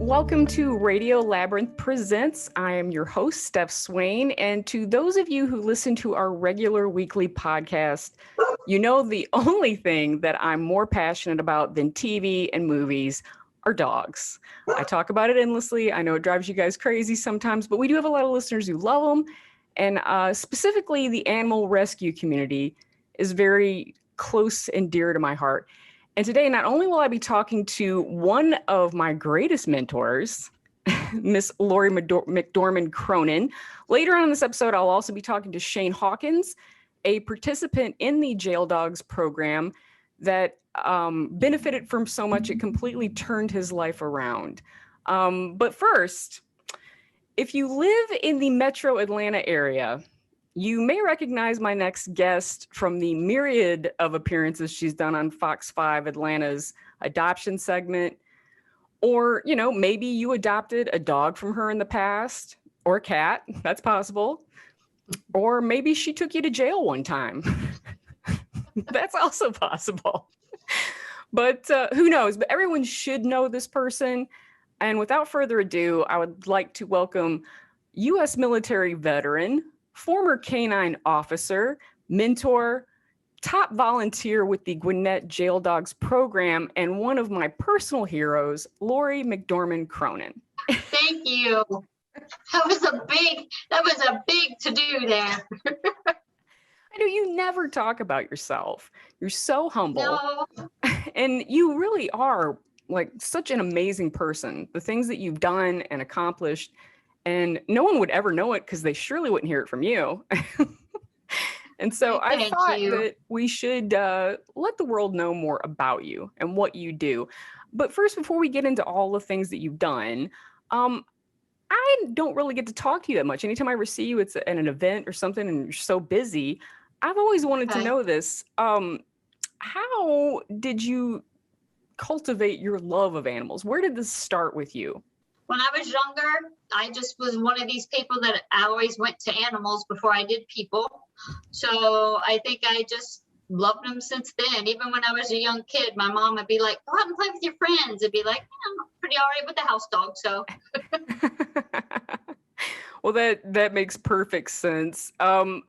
Welcome to Radio Labyrinth Presents. I am your host, Steph Swain. And to those of you who listen to our regular weekly podcast, you know the only thing that I'm more passionate about than TV and movies are dogs. I talk about it endlessly. I know it drives you guys crazy sometimes, but we do have a lot of listeners who love them. And specifically, the animal rescue community is very close and dear to my heart. And today, not only will I be talking to one of my greatest mentors, Miss Lor McDorman Cronin. Later on in this episode, I'll also be talking to Shane Hawkins, a participant in the Jail Dogs program that benefited from so much it completely turned his life around. But first, if you live in the metro Atlanta area, you may recognize my next guest from the myriad of appearances she's done on Fox 5 Atlanta's adoption segment. Or, you know, maybe you adopted a dog from her in the past, or a cat, that's possible. Or maybe she took you to jail one time. That's also possible. But who knows? But everyone should know this person. And without further ado, I would like to welcome U.S. military veteran, former canine officer, mentor, top volunteer with the Gwinnett Jail Dogs program, and one of my personal heroes, Lor McDorman Cronin. Thank you. That was a big to-do there. I know you never talk about yourself. You're so humble. No. And you really are like such an amazing person. The things that you've done and accomplished, and no one would ever know it because they surely wouldn't hear it from you. And so I thought that we should let the world know more about you and what you do. But first, before we get into all the things that you've done, I don't really get to talk to you that much. Anytime I ever see you, it's at an event or something and you're so busy. I've always wanted to know this. How did you cultivate your love of animals? Where did this start with you? When I was younger, I just was one of these people that I always went to animals before I did people. So I think I just loved them since then. Even when I was a young kid, my mom would be like, go out and play with your friends. I'd be like, I'm pretty all right with the house dog. So. Well, that makes perfect sense. I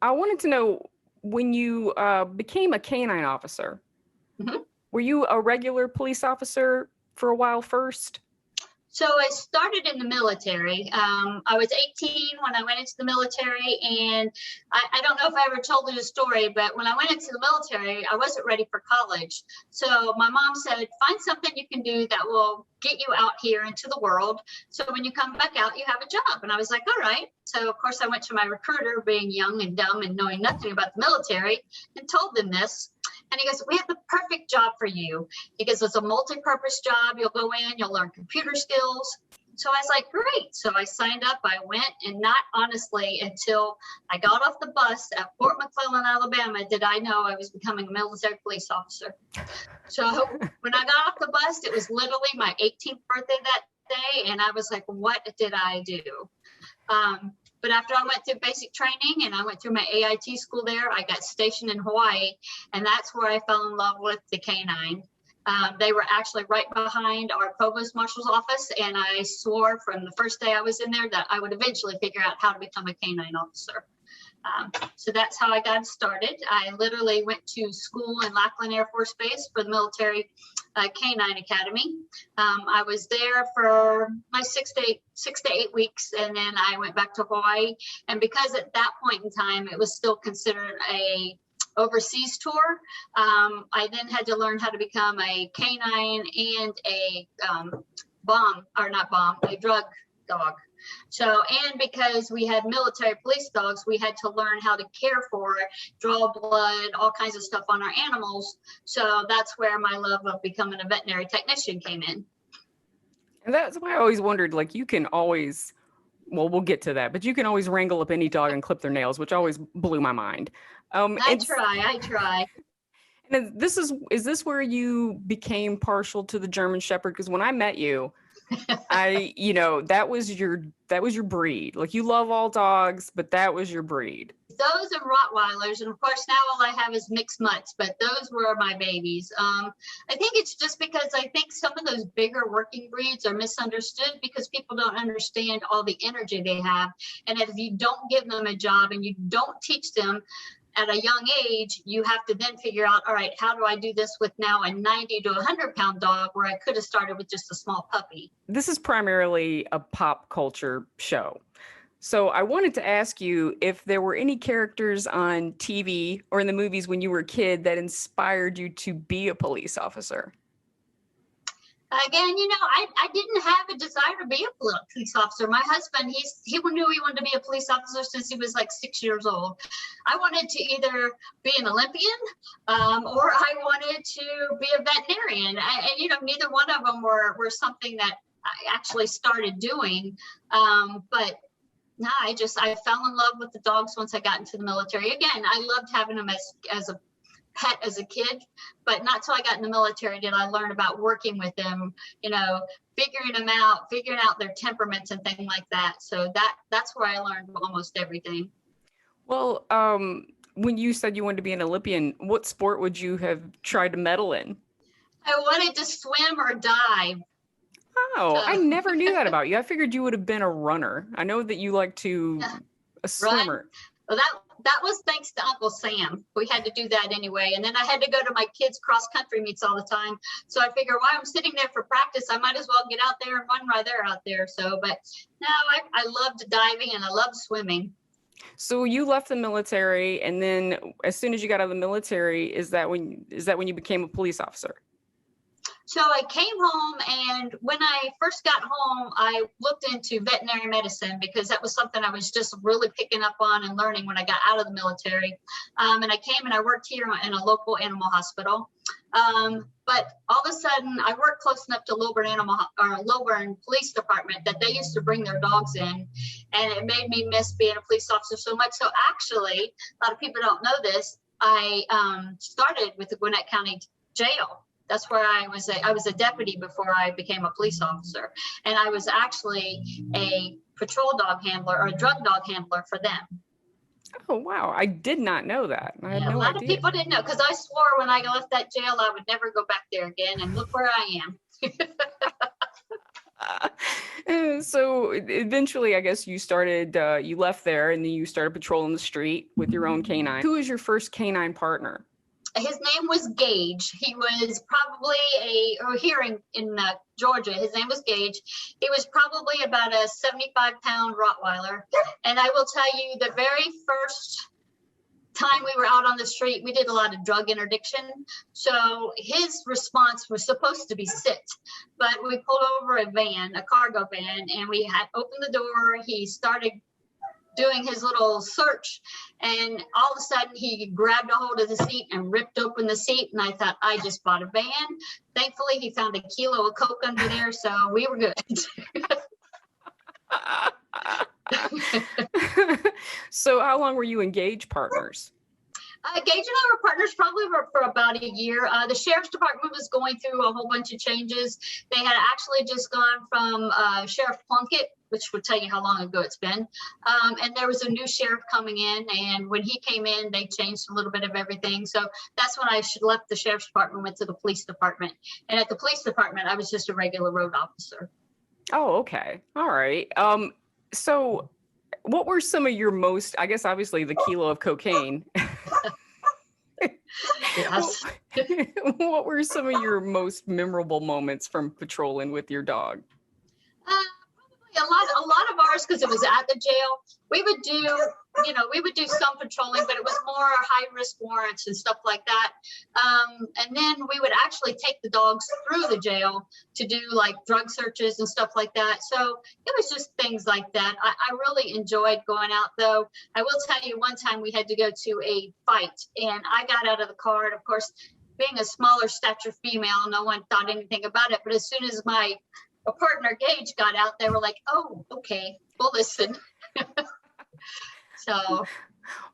wanted to know, when you became a canine officer, were you a regular police officer for a while first? So I started in the military. I was 18 when I went into the military, and I don't know if I ever told you the story, but when I went into the military, I wasn't ready for college. So my mom said, find something you can do that will get you out here into the world. So when you come back out, you have a job. And I was like, all right. So of course I went to my recruiter, being young and dumb and knowing nothing about the military, and told them this. And he goes, we have the perfect job for you. He goes, it's a multi-purpose job. You'll go in, you'll learn computer skills. So I was like, great. So I signed up, I went, and not honestly until I got off the bus at Fort McClellan, Alabama, did I know I was becoming a military police officer. So when I got off the bus, it was literally my 18th birthday that day. And I was like, what did I do? But after I went through basic training and I went through my AIT school there, I got stationed in Hawaii, and that's where I fell in love with the canine. They were actually right behind our provost marshal's office, and I swore from the first day I was in there that I would eventually figure out how to become a canine officer. So that's how I got started. I literally went to school in Lackland Air Force Base for the military canine academy. I was there for my 6 to 8 weeks, and then I went back to Hawaii. And because at that point in time, it was still considered a overseas tour, I then had to learn how to become a canine and a drug dog. So, and because we had military police dogs, we had to learn how to care for, draw blood, all kinds of stuff on our animals. So that's where my love of becoming a veterinary technician came in. And that's why I always wondered, like, you can always, well, we'll get to that, but you can always wrangle up any dog and clip their nails, which always blew my mind. I try. And is this where you became partial to the German Shepherd? Because when I met you, That was your breed. Like, you love all dogs, but that was your breed. Those are Rottweilers, and of course now all I have is mixed mutts, but those were my babies. I think it's just because I think some of those bigger working breeds are misunderstood because people don't understand all the energy they have, and if you don't give them a job and you don't teach them at a young age, you have to then figure out, all right, how do I do this with now a 90 to 100-pound dog where I could have started with just a small puppy? This is primarily a pop culture show. So I wanted to ask you if there were any characters on TV or in the movies when you were a kid that inspired you to be a police officer. Again, I didn't have a desire to be a police officer. My husband, he knew he wanted to be a police officer since he was like 6 years old. I wanted to either be an Olympian or I wanted to be a veterinarian. And neither one of them were something that I actually started doing. But no, I fell in love with the dogs once I got into the military. Again, I loved having them as a pet as a kid, but not till I got in the military did I learn about working with them, figuring out their temperaments and things like that. So that's where I learned almost everything. Well, when you said you wanted to be an Olympian, what sport would you have tried to medal in? I wanted to swim or dive. Oh, I never knew that about you. I figured you would have been a runner. I know that you like to a swimmer. Well, that was thanks to Uncle Sam. We had to do that anyway. And then I had to go to my kids' cross-country meets all the time. So I figure while I'm sitting there for practice, I might as well get out there and run right there out there. So, but no, I loved diving and I loved swimming. So you left the military, and then as soon as you got out of the military, is that when you became a police officer? So I came home, and when I first got home, I looked into veterinary medicine because that was something I was just really picking up on and learning when I got out of the military. And I came and I worked here in a local animal hospital. But all of a sudden, I worked close enough to Lilburn Police Department that they used to bring their dogs in, and it made me miss being a police officer so much. So actually, a lot of people don't know this. I started with the Gwinnett County Jail. That's where I was a deputy before I became a police officer. And I was actually a patrol dog handler or a drug dog handler for them. Oh, wow. I did not know that. I had no idea. A lot of people didn't know because I swore when I left that jail, I would never go back there again. And look where I am. So eventually, I guess you left there and then you started patrolling the street with your own canine. Who was your first canine partner? His name was Gage. He was probably here in Georgia. His name was Gage. He was probably about a 75-pound Rottweiler. And I will tell you, the very first time we were out on the street, we did a lot of drug interdiction. So his response was supposed to be sit, but we pulled over a cargo van, and we had opened the door. He started doing his little search, and all of a sudden he grabbed a hold of the seat and ripped open the seat, and I thought, I just bought a van. Thankfully he found a kilo of coke under there, so we were good. So how long were you engaged partners? Gage and I were partners probably for about a year. The sheriff's department was going through a whole bunch of changes. They had actually just gone from Sheriff Plunkett, which would tell you how long ago it's been. And there was a new sheriff coming in, and when he came in, they changed a little bit of everything. So that's when I left the sheriff's department, went to the police department. And at the police department, I was just a regular road officer. Oh, okay. All right. So what were some of your most, I guess, obviously the kilo of cocaine. Yes. What were some of your most memorable moments from patrolling with your dog? Probably a lot of ours, because it was at the jail. We would do some patrolling, but it was more high risk warrants and stuff like that. And then we would actually take the dogs through the jail to do like drug searches and stuff like that. So it was just things like that. I really enjoyed going out, though. I will tell you, one time we had to go to a fight, and I got out of the car, and of course, being a smaller stature female, no one thought anything about it. But as soon as my partner Gage got out, they were like, "Oh, okay, we'll listen." So,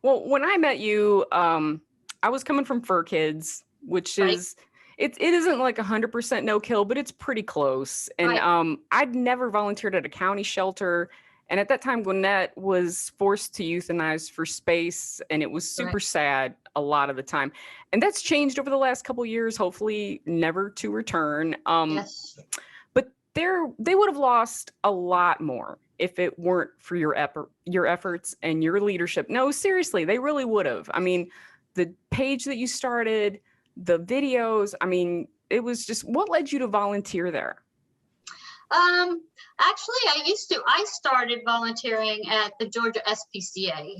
well, when I met you, I was coming from Fur Kids, which is, it isn't like 100% no kill, but it's pretty close. And Right. I'd never volunteered at a county shelter. And at that time, Gwinnett was forced to euthanize for space, and it was super Right. sad a lot of the time. And that's changed over the last couple of years, hopefully never to return. Yes. But they would have lost a lot more if it weren't for your efforts and your leadership. No, seriously, they really would have. I mean, the page that you started, the videos, I mean, it was just, what led you to volunteer there? Actually, I started volunteering at the Georgia SPCA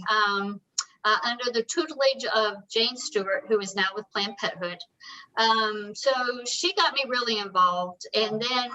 under the tutelage of Jane Stewart, who is now with Planned Parenthood. So she got me really involved. And then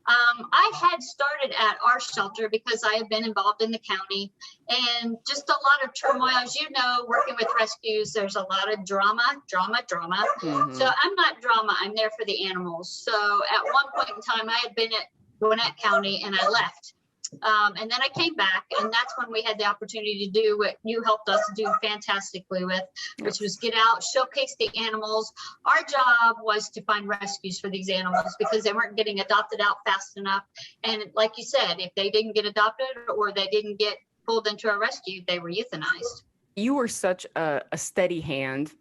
I had started at our shelter because I had been involved in the county, and just a lot of turmoil. As you know, working with rescues, there's a lot of drama. Mm-hmm. So I'm not drama. I'm there for the animals. So at one point in time, I had been at Gwinnett County and I left. And then I came back, and that's when we had the opportunity to do what you helped us do fantastically with, which was get out, showcase the animals. Our job was to find rescues for these animals because they weren't getting adopted out fast enough. And like you said, if they didn't get adopted or they didn't get pulled into a rescue, they were euthanized. You were such a steady hand.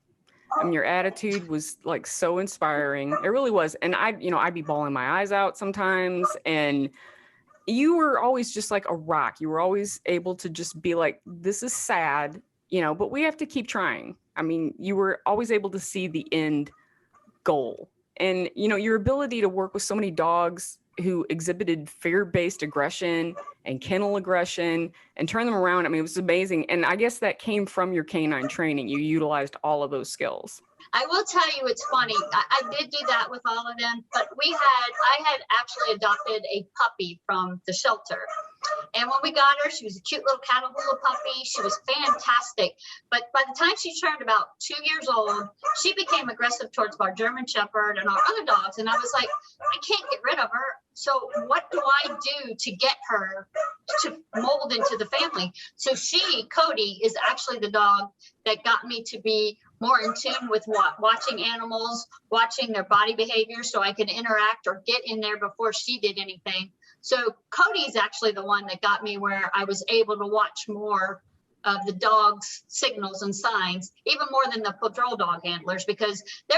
I mean, your attitude was like so inspiring. It really was. And I'd be bawling my eyes out sometimes. And you were always just like a rock. You were always able to just be like, this is sad, but we have to keep trying. I mean, you were always able to see the end goal. And, your ability to work with so many dogs who exhibited fear-based aggression and kennel aggression and turn them around. I mean, it was amazing. And I guess that came from your canine training. You utilized all of those skills. I will tell you, it's funny. I did do that with all of them, but I had actually adopted a puppy from the shelter. And when we got her, she was a cute little Catahoula puppy. She was fantastic. But by the time she turned about 2 years old, she became aggressive towards our German Shepherd and our other dogs. And I was like, I can't get rid of her. So what do I do to get her to mold into the family? So Cody, is actually the dog that got me to be more in tune with watching animals, watching their body behavior so I could interact or get in there before she did anything. So Cody's actually the one that got me where I was able to watch more of the dog's signals and signs, even more than the patrol dog handlers, because they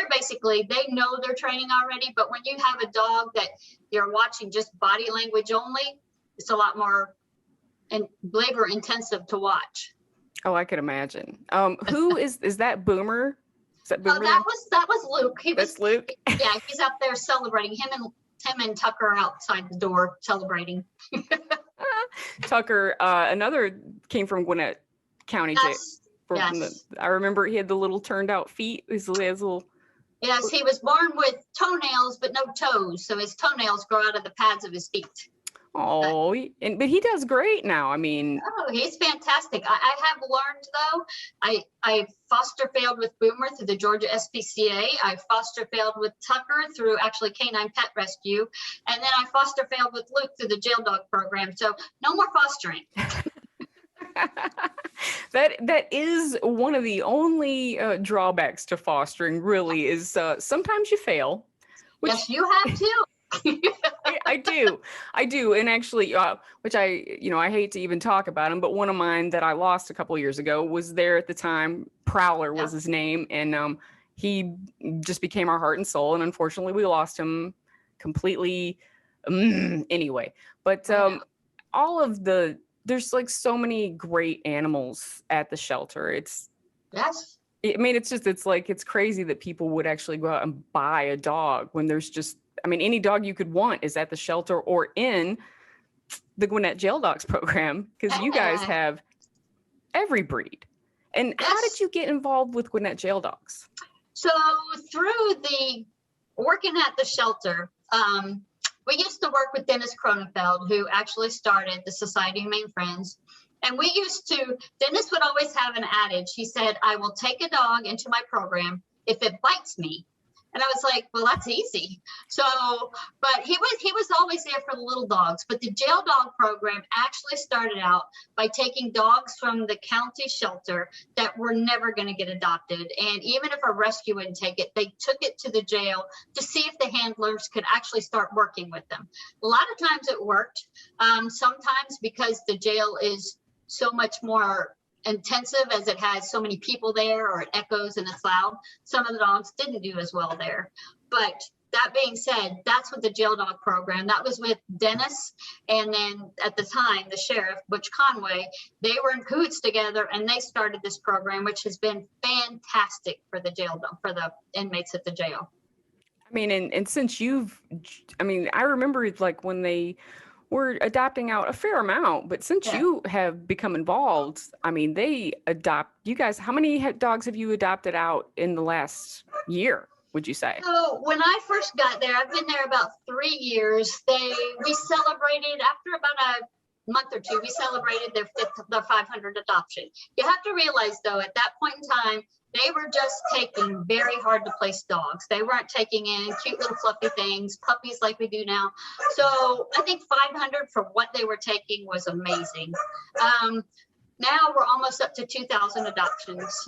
know their training already. But when you have a dog that you're watching just body language only, it's a lot more labor intensive to watch. Oh, I could imagine. Who is that Boomer? Is that Boomer? That was Luke. That's Luke. Yeah, he's up there celebrating. Him and Tucker are outside the door celebrating. Tucker, another came from Gwinnett County. Yes. I remember he had the little turned out feet. His little. Yes, he was born with toenails but no toes, so his toenails grow out of the pads of his feet. Oh, but he does great now. I mean, he's fantastic. I have learned though. I foster failed with Boomer through the Georgia SPCA. I foster failed with Tucker through actually Canine Pet Rescue, and then I foster failed with Luke through the jail dog program. So no more fostering. That is one of the only drawbacks to fostering. Really, is sometimes you fail. Yes, you have to. I do. And actually, which I hate to even talk about him, but one of mine that I lost a couple of years ago was there at the time. Prowler was his name. And he just became our heart and soul. And unfortunately, we lost him completely. Anyway, but there's like so many great animals at the shelter. It's crazy that people would actually go out and buy a dog when there's just, any dog you could want is at the shelter or in the Gwinnett Jail Dogs program, because you guys have every breed. And how did you get involved with Gwinnett Jail Dogs? So through the working at the shelter, we used to work with Dennis Cronenfeld, who actually started the Society of Humane Friends. And Dennis would always have an adage. He said, I will take a dog into my program if it bites me, And I was like, well, that's easy. So, but he was always there for the little dogs. But the jail dog program actually started out by taking dogs from the county shelter that were never going to get adopted. And even if a rescue wouldn't take it, they took it to the jail to see if the handlers could actually start working with them. A lot of times it worked. Sometimes because the jail is so much more intensive, as it has so many people there, or it echoes and it's loud, some of the dogs didn't do as well there. But that being said, that's what the jail dog program, that was with Dennis, and then at the time the sheriff, Butch Conway, they were in cahoots together and they started this program, which has been fantastic for the jail dog, for the inmates at the jail. I mean, and since I remember like when they were adopting out a fair amount, but since you have become involved, I mean, they adopt, you guys, how many dogs have you adopted out in the last year, would you say? So when I first got there, I've been there about 3 years. We celebrated, after about a month or two, we celebrated their 500 adoption. You have to realize though, at that point in time, they were just taking very hard to place dogs. They weren't taking in cute little fluffy things, puppies like we do now. So I think 500 for what they were taking was amazing. Now we're almost up to 2,000 adoptions,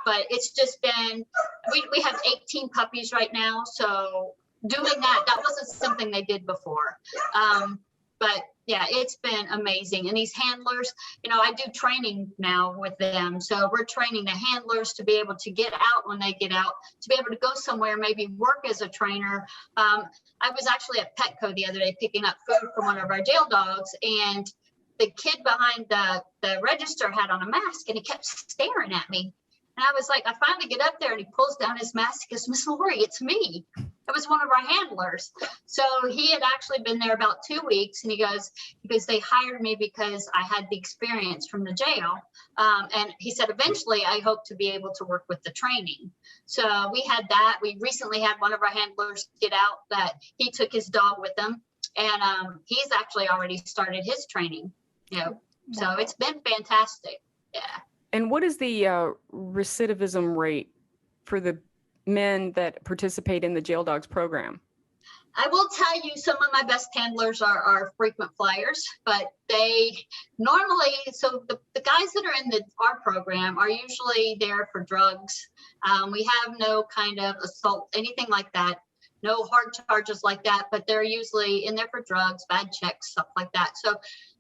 but it's just been, we have 18 puppies right now. So doing that wasn't something they did before. But yeah, it's been amazing. And these handlers, I do training now with them. So we're training the handlers to be able to get out when they get out, to be able to go somewhere, maybe work as a trainer. I was actually at Petco the other day picking up food from one of our jail dogs, and the kid behind the register had on a mask and he kept staring at me. And I was like, I finally get up there and he pulls down his mask. He goes, Miss Lori, it's me. It was one of our handlers. So he had actually been there about 2 weeks, and he goes, because they hired me because I had the experience from the jail. And he said, eventually I hope to be able to work with the training. So we had that. We recently had one of our handlers get out that he took his dog with him, and he's actually already started his training. So it's been fantastic. Yeah. And what is the recidivism rate for the men that participate in the Jail Dogs program? I will tell you, some of my best handlers are frequent flyers, but they normally, so the guys that are in our program are usually there for drugs. We have no kind of assault, anything like that, no hard charges like that, but they're usually in there for drugs, bad checks, stuff like that. So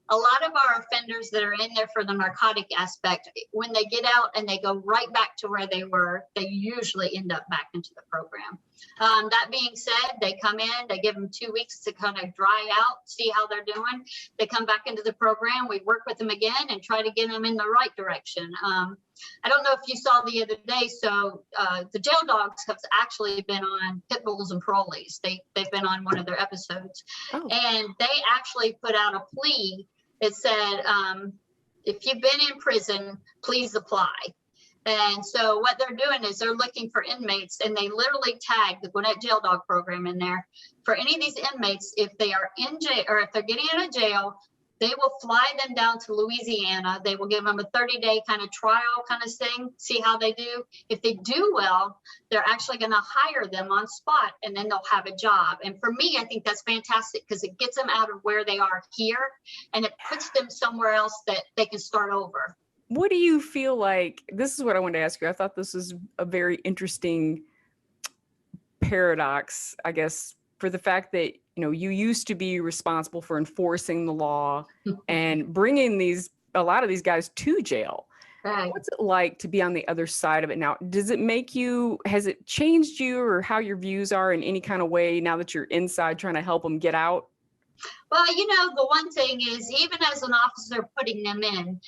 a lot of our offenders that are in there for the narcotic aspect, when they get out and they go right back to where they were, they usually end up back into the program. That being said, they come in, they give them 2 weeks to kind of dry out, see how they're doing. They come back into the program. We work with them again and try to get them in the right direction. I don't know if you saw the other day, so the jail dogs have actually been on Pit Bulls and Parolees. They've been on one of their episodes. Oh. And they actually put out a plea. It said, if you've been in prison, please apply. And so what they're doing is they're looking for inmates, and they literally tag the Gwinnett Jail Dog program in there. For any of these inmates, if they are in jail or if they're getting out of jail, they will fly them down to Louisiana. They will give them a 30-day kind of trial kind of thing, see how they do. If they do well, they're actually going to hire them on spot, and then they'll have a job. And for me, I think that's fantastic because it gets them out of where they are here, and it puts them somewhere else that they can start over. What do you feel like, this is what I wanted to ask you. I thought this was a very interesting paradox, I guess, for the fact that, you used to be responsible for enforcing the law and bringing a lot of these guys to jail. Right. What's it like to be on the other side of it now? Has it changed you or how your views are in any kind of way now that you're inside trying to help them get out? Well, the one thing is, even as an officer putting them in,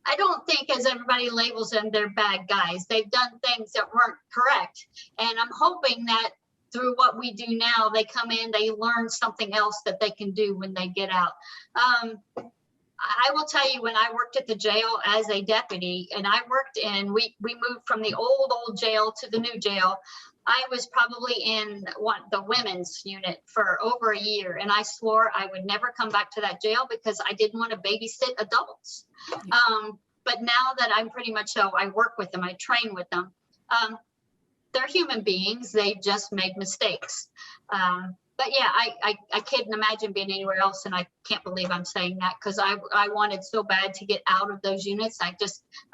I don't think, as everybody labels them, they're bad guys. They've done things that weren't correct. And I'm hoping that through what we do now, they come in, they learn something else that they can do when they get out. I will tell you, when I worked at the jail as a deputy, and we moved from the old jail to the new jail, I was probably in the women's unit for over a year, and I swore I would never come back to that jail because I didn't want to babysit adults. But now that I'm pretty much I work with them, I train with them. they're human beings. They just make mistakes. But yeah, I couldn't imagine being anywhere else, and I can't believe I'm saying that, because I wanted so bad to get out of those units. I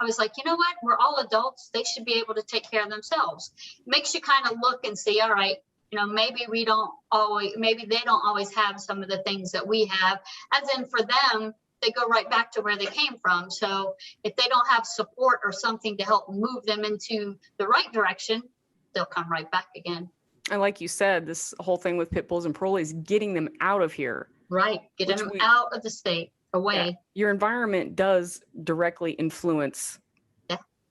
was like, you know what? We're all adults. They should be able to take care of themselves. It makes you kind of look and see, all right, maybe they don't always have some of the things that we have. As in, for them, they go right back to where they came from. So if they don't have support or something to help move them into the right direction, they'll come right back again. And like you said, this whole thing with pit bulls and parolees, getting them out of here. Right. Getting them out of the state, away. Yeah, your environment does directly influence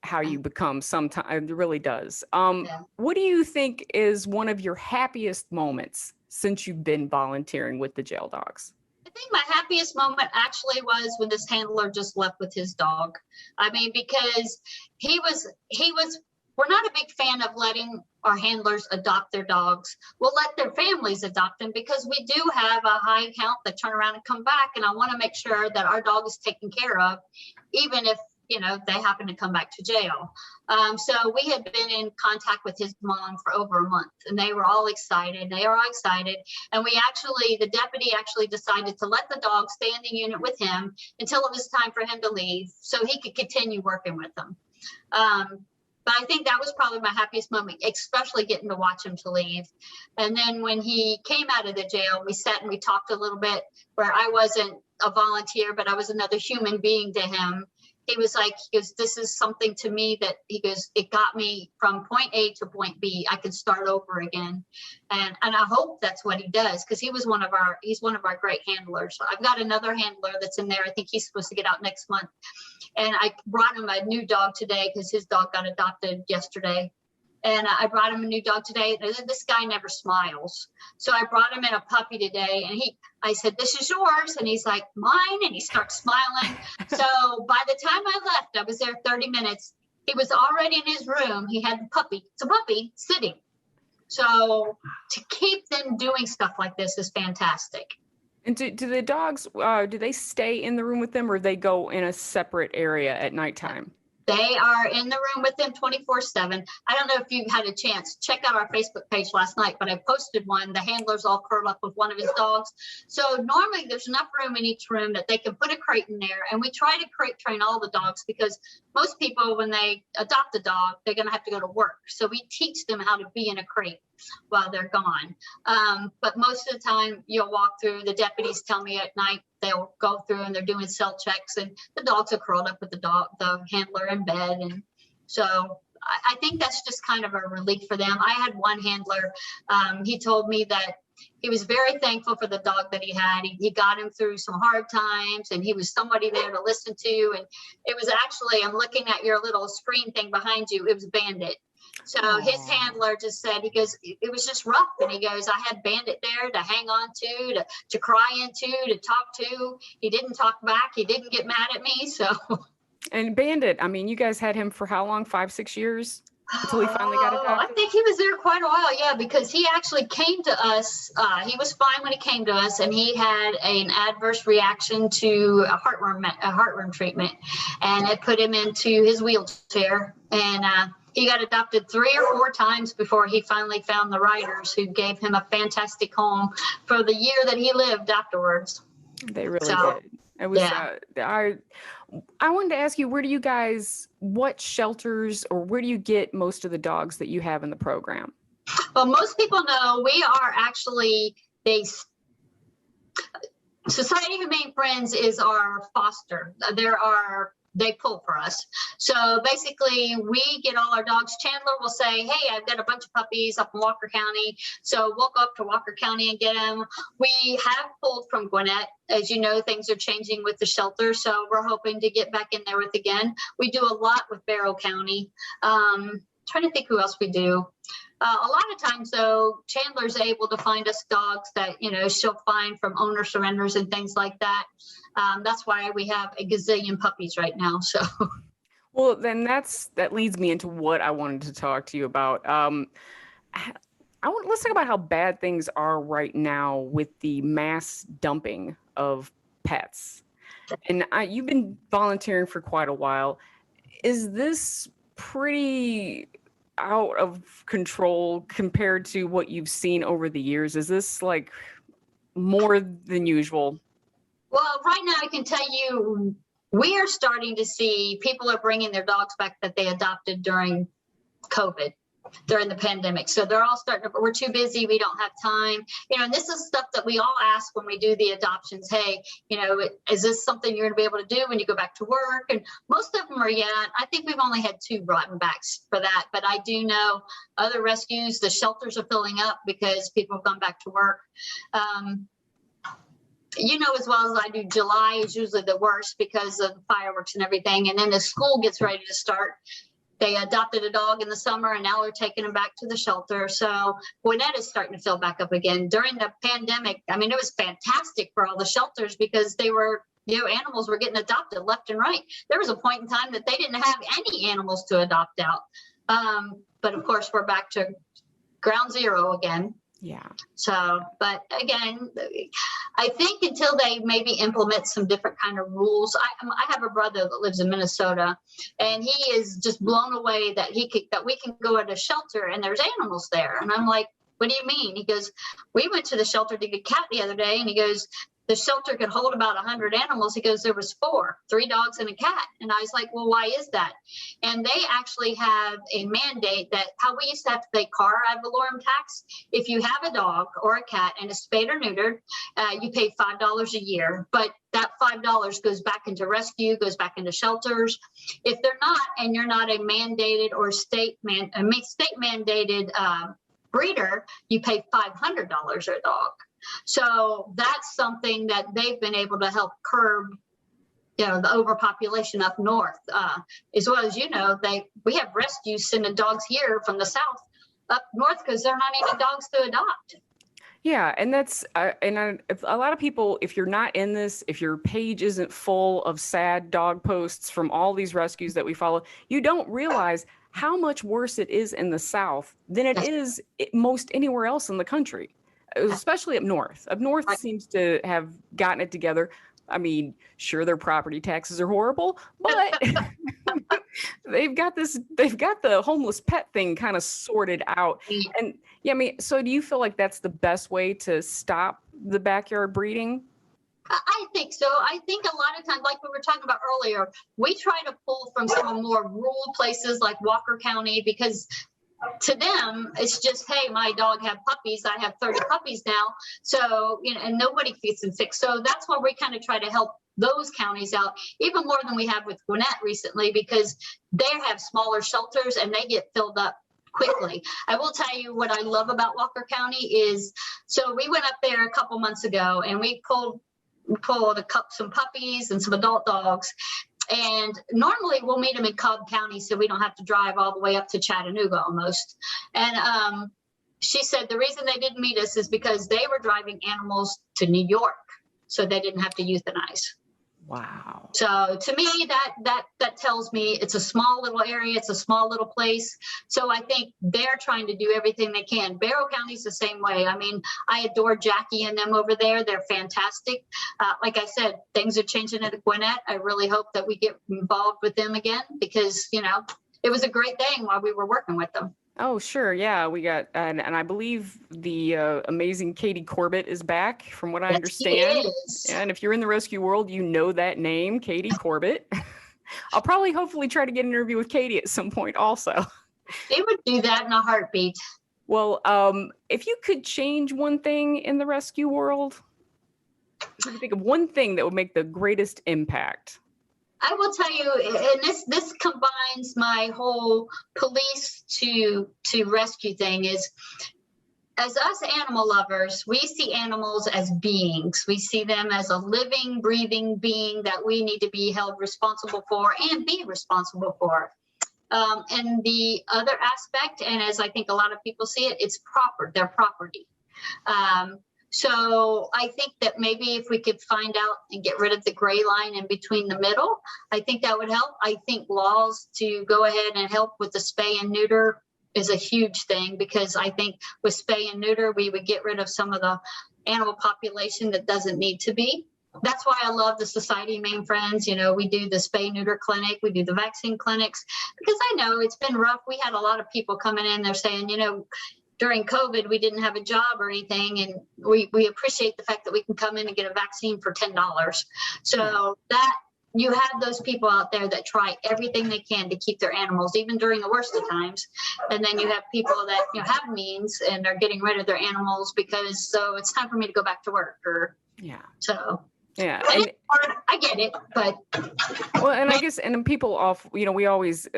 how you become sometimes. It really does. What do you think is one of your happiest moments since you've been volunteering with the jail dogs? I think my happiest moment actually was when this handler just left with his dog. I mean, because we're not a big fan of letting our handlers adopt their dogs. We'll let their families adopt them, because we do have a high count that turn around and come back. And I want to make sure that our dog is taken care of, even if, they happen to come back to jail. So we had been in contact with his mom for over a month, and they were all excited. And the deputy actually decided to let the dog stay in the unit with him until it was time for him to leave, so he could continue working with them. But I think that was probably my happiest moment, especially getting to watch him to leave. And then when he came out of the jail, we sat and we talked a little bit, where I wasn't a volunteer, but I was another human being to him. He was like, this is something to me that, it got me from point A to point B. I could start over again. And I hope that's what he does, because he's one of our great handlers. I've got another handler that's in there. I think he's supposed to get out next month. And I brought him a new dog today, because his dog got adopted yesterday. And I brought him a new dog today. This guy never smiles. So I brought him in a puppy today, and I said, "This is yours." And he's like, "Mine?" And he starts smiling. So by the time I left, I was there 30 minutes. He was already in his room. He had the puppy. It's a puppy sitting. So to keep them doing stuff like this is fantastic. And do the dogs, do they stay in the room with them, or they go in a separate area at nighttime? They are in the room with them 24/7. I don't know if you had a chance, check out our Facebook page last night, but I posted one. The handler's all curled up with one of his dogs. So normally there's enough room in each room that they can put a crate in there. And we try to crate train all the dogs, because most people, when they adopt a dog, they're going to have to go to work. So we teach them how to be in a crate while they're gone. But most of the time you'll walk through, the deputies tell me at night, they'll go through and they're doing cell checks, and the dogs are curled up with the handler in bed. And so I think that's just kind of a relief for them. I had one handler, he told me that he was very thankful for the dog that he had. He got him through some hard times, and he was somebody there to listen to. And it was actually, I'm looking at your little screen thing behind you, it was Bandit. So his handler just said, he goes, it was just rough. And he goes, I had Bandit there to hang on to cry into, to talk to. He didn't talk back. He didn't get mad at me. So. And Bandit, I mean, you guys had him for how long? 5-6 years? Until he finally got adopted? I think he was there quite a while, yeah, because he actually came to us. He was fine when he came to us, and he had an adverse reaction to a heartworm treatment, and it put him into his wheelchair. And he got adopted 3 or 4 times before he finally found the writers, who gave him a fantastic home for the year that he lived afterwards. They really did. It was, I wanted to ask you, what shelters, or where do you get most of the dogs that you have in the program? Well, most people know we are actually Society of Humane Friends is our foster. They pull for us. So basically we get all our dogs. Chandler will say, hey, I've got a bunch of puppies up in Walker County. So we'll go up to Walker County and get them. We have pulled from Gwinnett. As you know, things are changing with the shelter. So we're hoping to get back in there with again. We do a lot with Barrow County. Trying to think who else we do. A lot of times, though, Chandler's able to find us dogs that, she'll find from owner surrenders and things like that. That's why we have a gazillion puppies right now. So, well, then that leads me into what I wanted to talk to you about. Let's talk about how bad things are right now with the mass dumping of pets. And you've been volunteering for quite a while. Is this pretty? out of control compared to what you've seen over the years? Is this like more than usual? Well, right now I can tell you we are starting to see people are bringing their dogs back that they adopted during COVID, during the pandemic. So they're all starting to, we're too busy, we don't have time. And this is stuff that we all ask when we do the adoptions. Hey, is this something you're going to be able to do when you go back to work? And most of them are, yeah. I think we've only had 2 brought backs for that. But I do know other rescues, the shelters are filling up because people have gone back to work. As well as I do, July is usually the worst because of fireworks and everything. And then the school gets ready to start. They adopted a dog in the summer and now they're taking him back to the shelter. So Gwinnett is starting to fill back up again. During the pandemic, I mean, it was fantastic for all the shelters because they were, animals were getting adopted left and right. There was a point in time that they didn't have any animals to adopt out. But of course, we're back to ground zero again. Yeah. So, but again, I think until they maybe implement some different kind of rules, I have a brother that lives in Minnesota, and he is just blown away that we can go at a shelter and there's animals there. And I'm like, what do you mean? He goes, we went to the shelter to get cat the other day, and he goes, the shelter could hold about 100 animals. He goes, there was 4, 3 dogs and a cat. And I was like, well, why is that? And they actually have a mandate that how we used to have to pay car ad valorem tax. If you have a dog or a cat and it's spayed or neutered, you pay $5 a year. But that $5 goes back into rescue, goes back into shelters. If they're not, and you're not a mandated or state mandated breeder, you pay $500 a dog. So that's something that they've been able to help curb, the overpopulation up north. As well as, we have rescues sending dogs here from the south up north because there are not any dogs to adopt. Yeah, and that's a lot of people, if you're not in this, if your page isn't full of sad dog posts from all these rescues that we follow, you don't realize how much worse it is in the South than it is most anywhere else in the country. Especially up north. Up north seems to have gotten it together. I mean, sure, their property taxes are horrible, but they've got the homeless pet thing kind of sorted out. And yeah, I mean, so do you feel like that's the best way to stop the backyard breeding? I think so. I think a lot of times, like we were talking about earlier, we try to pull from some more rural places like Walker County because to them, it's just, hey, my dog had puppies. I have 30 puppies now. So, and nobody gets them fixed. So that's why we kind of try to help those counties out even more than we have with Gwinnett recently, because they have smaller shelters and they get filled up quickly. I will tell you what I love about Walker County is, so we went up there a couple months ago and we pulled some puppies and some adult dogs. And normally we'll meet them in Cobb County so we don't have to drive all the way up to Chattanooga almost. And she said the reason they didn't meet us is because they were driving animals to New York, so they didn't have to euthanize. Wow. So to me, that tells me it's a small little area. It's a small little place. So I think they're trying to do everything they can. Barrow County's the same way. I mean, I adore Jackie and them over there. They're fantastic. Like I said, things are changing at Gwinnett. I really hope that we get involved with them again because, it was a great thing while we were working with them. Oh, sure. Yeah, we got, and I believe the amazing Katie Corbett is back, from what I understand. And if you're in the rescue world, you know that name, Katie Corbett. I'll probably hopefully try to get an interview with Katie at some point also. They would do that in a heartbeat. Well, if you could change one thing in the rescue world, if you could think of one thing that would make the greatest impact. I will tell you, and this combines my whole police to rescue thing, is as us animal lovers, we see animals as beings. We see them as a living, breathing being that we need to be held responsible for and be responsible for. And the other aspect, and as I think a lot of people see it, it's their property. So I think that maybe if we could find out and get rid of the gray line in between the middle, I think that would help. I think laws to go ahead and help with the spay and neuter is a huge thing, because I think with spay and neuter, we would get rid of some of the animal population that doesn't need to be. That's why I love the Society of Maine Friends. We do the spay neuter clinic, we do the vaccine clinics, because I know it's been rough. We had a lot of people coming in, they're saying, during COVID, we didn't have a job or anything. And we appreciate the fact that we can come in and get a vaccine for $10. So that you have those people out there that try everything they can to keep their animals, even during the worst of times. And then you have people that have means and are getting rid of their animals because so it's time for me to go back to work Yeah. And I get it, but well, and I guess, and people we always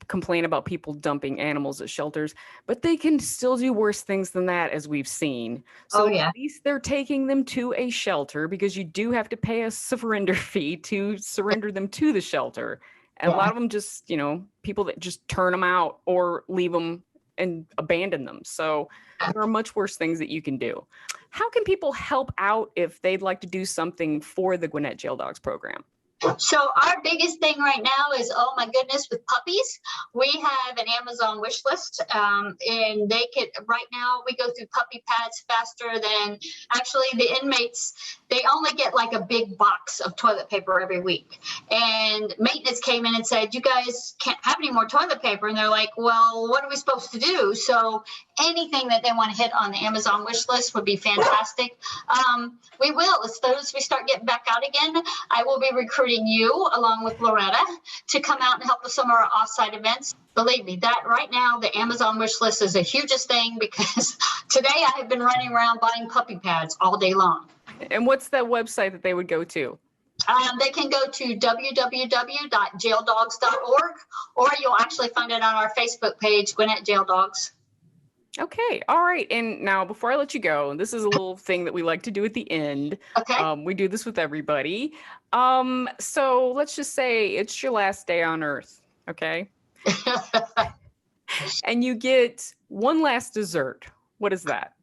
complain about people dumping animals at shelters, but they can still do worse things than that, as we've seen. So at least they're taking them to a shelter, because you do have to pay a surrender fee to surrender them to the shelter. And a lot of them just, people that just turn them out or leave them and abandon them. So there are much worse things that you can do. How can people help out if they'd like to do something for the Gwinnett Jail Dogs program? So our biggest thing right now is, oh my goodness, with puppies, we have an Amazon wish list, and they could, right now we go through puppy pads faster than actually the inmates. They only get like a big box of toilet paper every week. And maintenance came in and said, you guys can't have any more toilet paper. And they're like, well, what are we supposed to do? So anything that they want to hit on the Amazon wish list would be fantastic. We will, as soon as we start getting back out again, I will be recruiting you along with Loretta to come out and help with some of our offsite events. Believe me, that right now, the Amazon wish list is the hugest thing, because today I have been running around buying puppy pads all day long. And what's that website that they would go to? They can go to www.jaildogs.org, or you'll actually find it on our Facebook page, Gwinnett Jail Dogs. Okay. All right. And now, before I let you go, this is a little thing that we like to do at the end. Okay. We do this with everybody. So let's just say it's your last day on Earth. Okay. And you get one last dessert. What is that?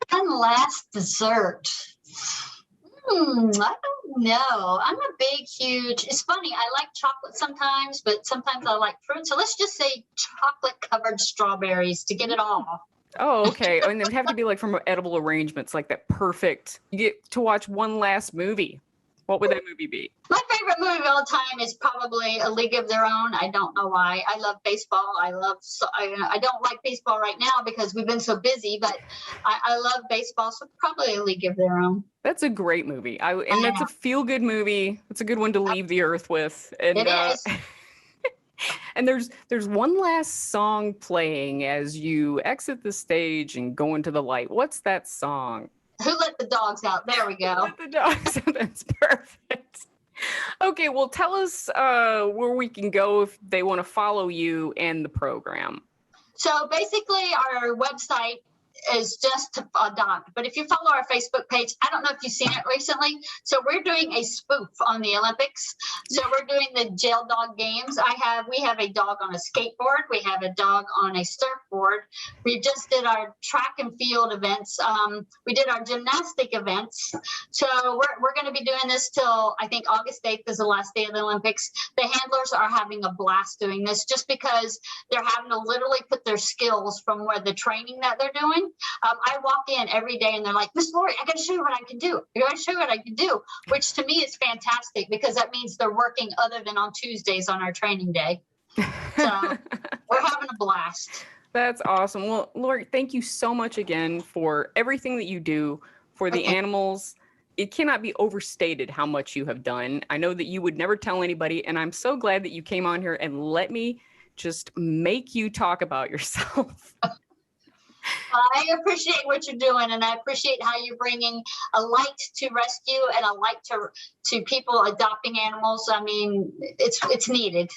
One last dessert. I don't know. I'm a big, huge, it's funny. I like chocolate sometimes, but sometimes I like fruit. So let's just say chocolate covered strawberries to get it all. Oh, okay. And it would have to be like from edible arrangements, like that perfect. You get to watch one last movie. What would that movie be? My favorite movie of all time is probably A League of Their Own. I don't know why. I love baseball. I don't like baseball right now because we've been so busy, but I love baseball, so probably A League of Their Own. That's a great movie. And that's a feel-good movie. It's a good one to leave the earth with. And, it is. And there's one last song playing as you exit the stage and go into the light. What's that song? Who Let the Dogs Out? There we go. Who Let the Dogs Out. That's perfect. Okay, well, tell us where we can go if they want to follow you and the program. So basically, our website is just to adopt. But if you follow our Facebook page, I don't know if you've seen it recently. So we're doing a spoof on the Olympics. So we're doing the jail dog games. We have a dog on a skateboard. We have a dog on a surfboard. We just did our track and field events. We did our gymnastic events. So we're going to be doing this till I think August 8th is the last day of the Olympics. The handlers are having a blast doing this just because they're having to literally put their skills from where the training that they're doing. I walk in every day and they're like, Miss Lori, I got to show you what I can do. I got to show you what I can do, which to me is fantastic because that means they're working other than on Tuesdays on our training day. So we're having a blast. That's awesome. Well, Lori, thank you so much again for everything that you do for the animals. It cannot be overstated how much you have done. I know that you would never tell anybody, and I'm so glad that you came on here and let me just make you talk about yourself. I appreciate what you're doing, and I appreciate how you're bringing a light to rescue and a light to people adopting animals. I mean, it's needed.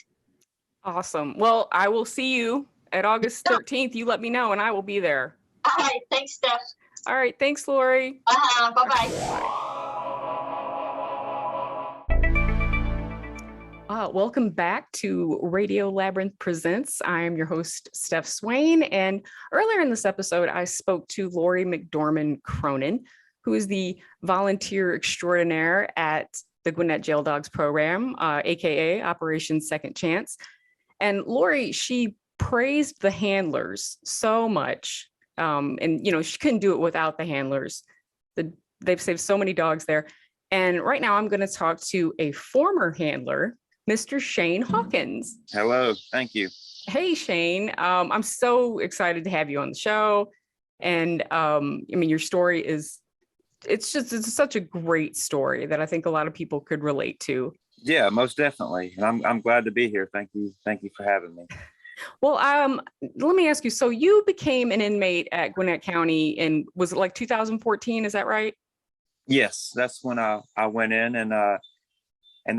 Awesome. Well, I will see you at August 13th. You let me know, and I will be there. All right. Thanks, Steph. All right. Thanks, Lori. Bye-bye. Welcome back to Radio Labyrinth Presents. I am your host, Steph Swain. And earlier in this episode, I spoke to Lor McDorman Cronin, who is the volunteer extraordinaire at the Gwinnett Jail Dogs program, aka Operation Second Chance. And Lori, she praised the handlers so much. And, she couldn't do it without the handlers. They've saved so many dogs there. And right now I'm going to talk to a former handler, Mr. Shane Hawkins. Hello, thank you. Hey, Shane. I'm so excited to have you on the show. And I mean, your story is, it's such a great story that I think a lot of people could relate to. Yeah, most definitely. And I'm glad to be here. Thank you. Thank you for having me. Well, let me ask you. So you became an inmate at Gwinnett County in, was it like 2014? Is that right? Yes, that's when I went in and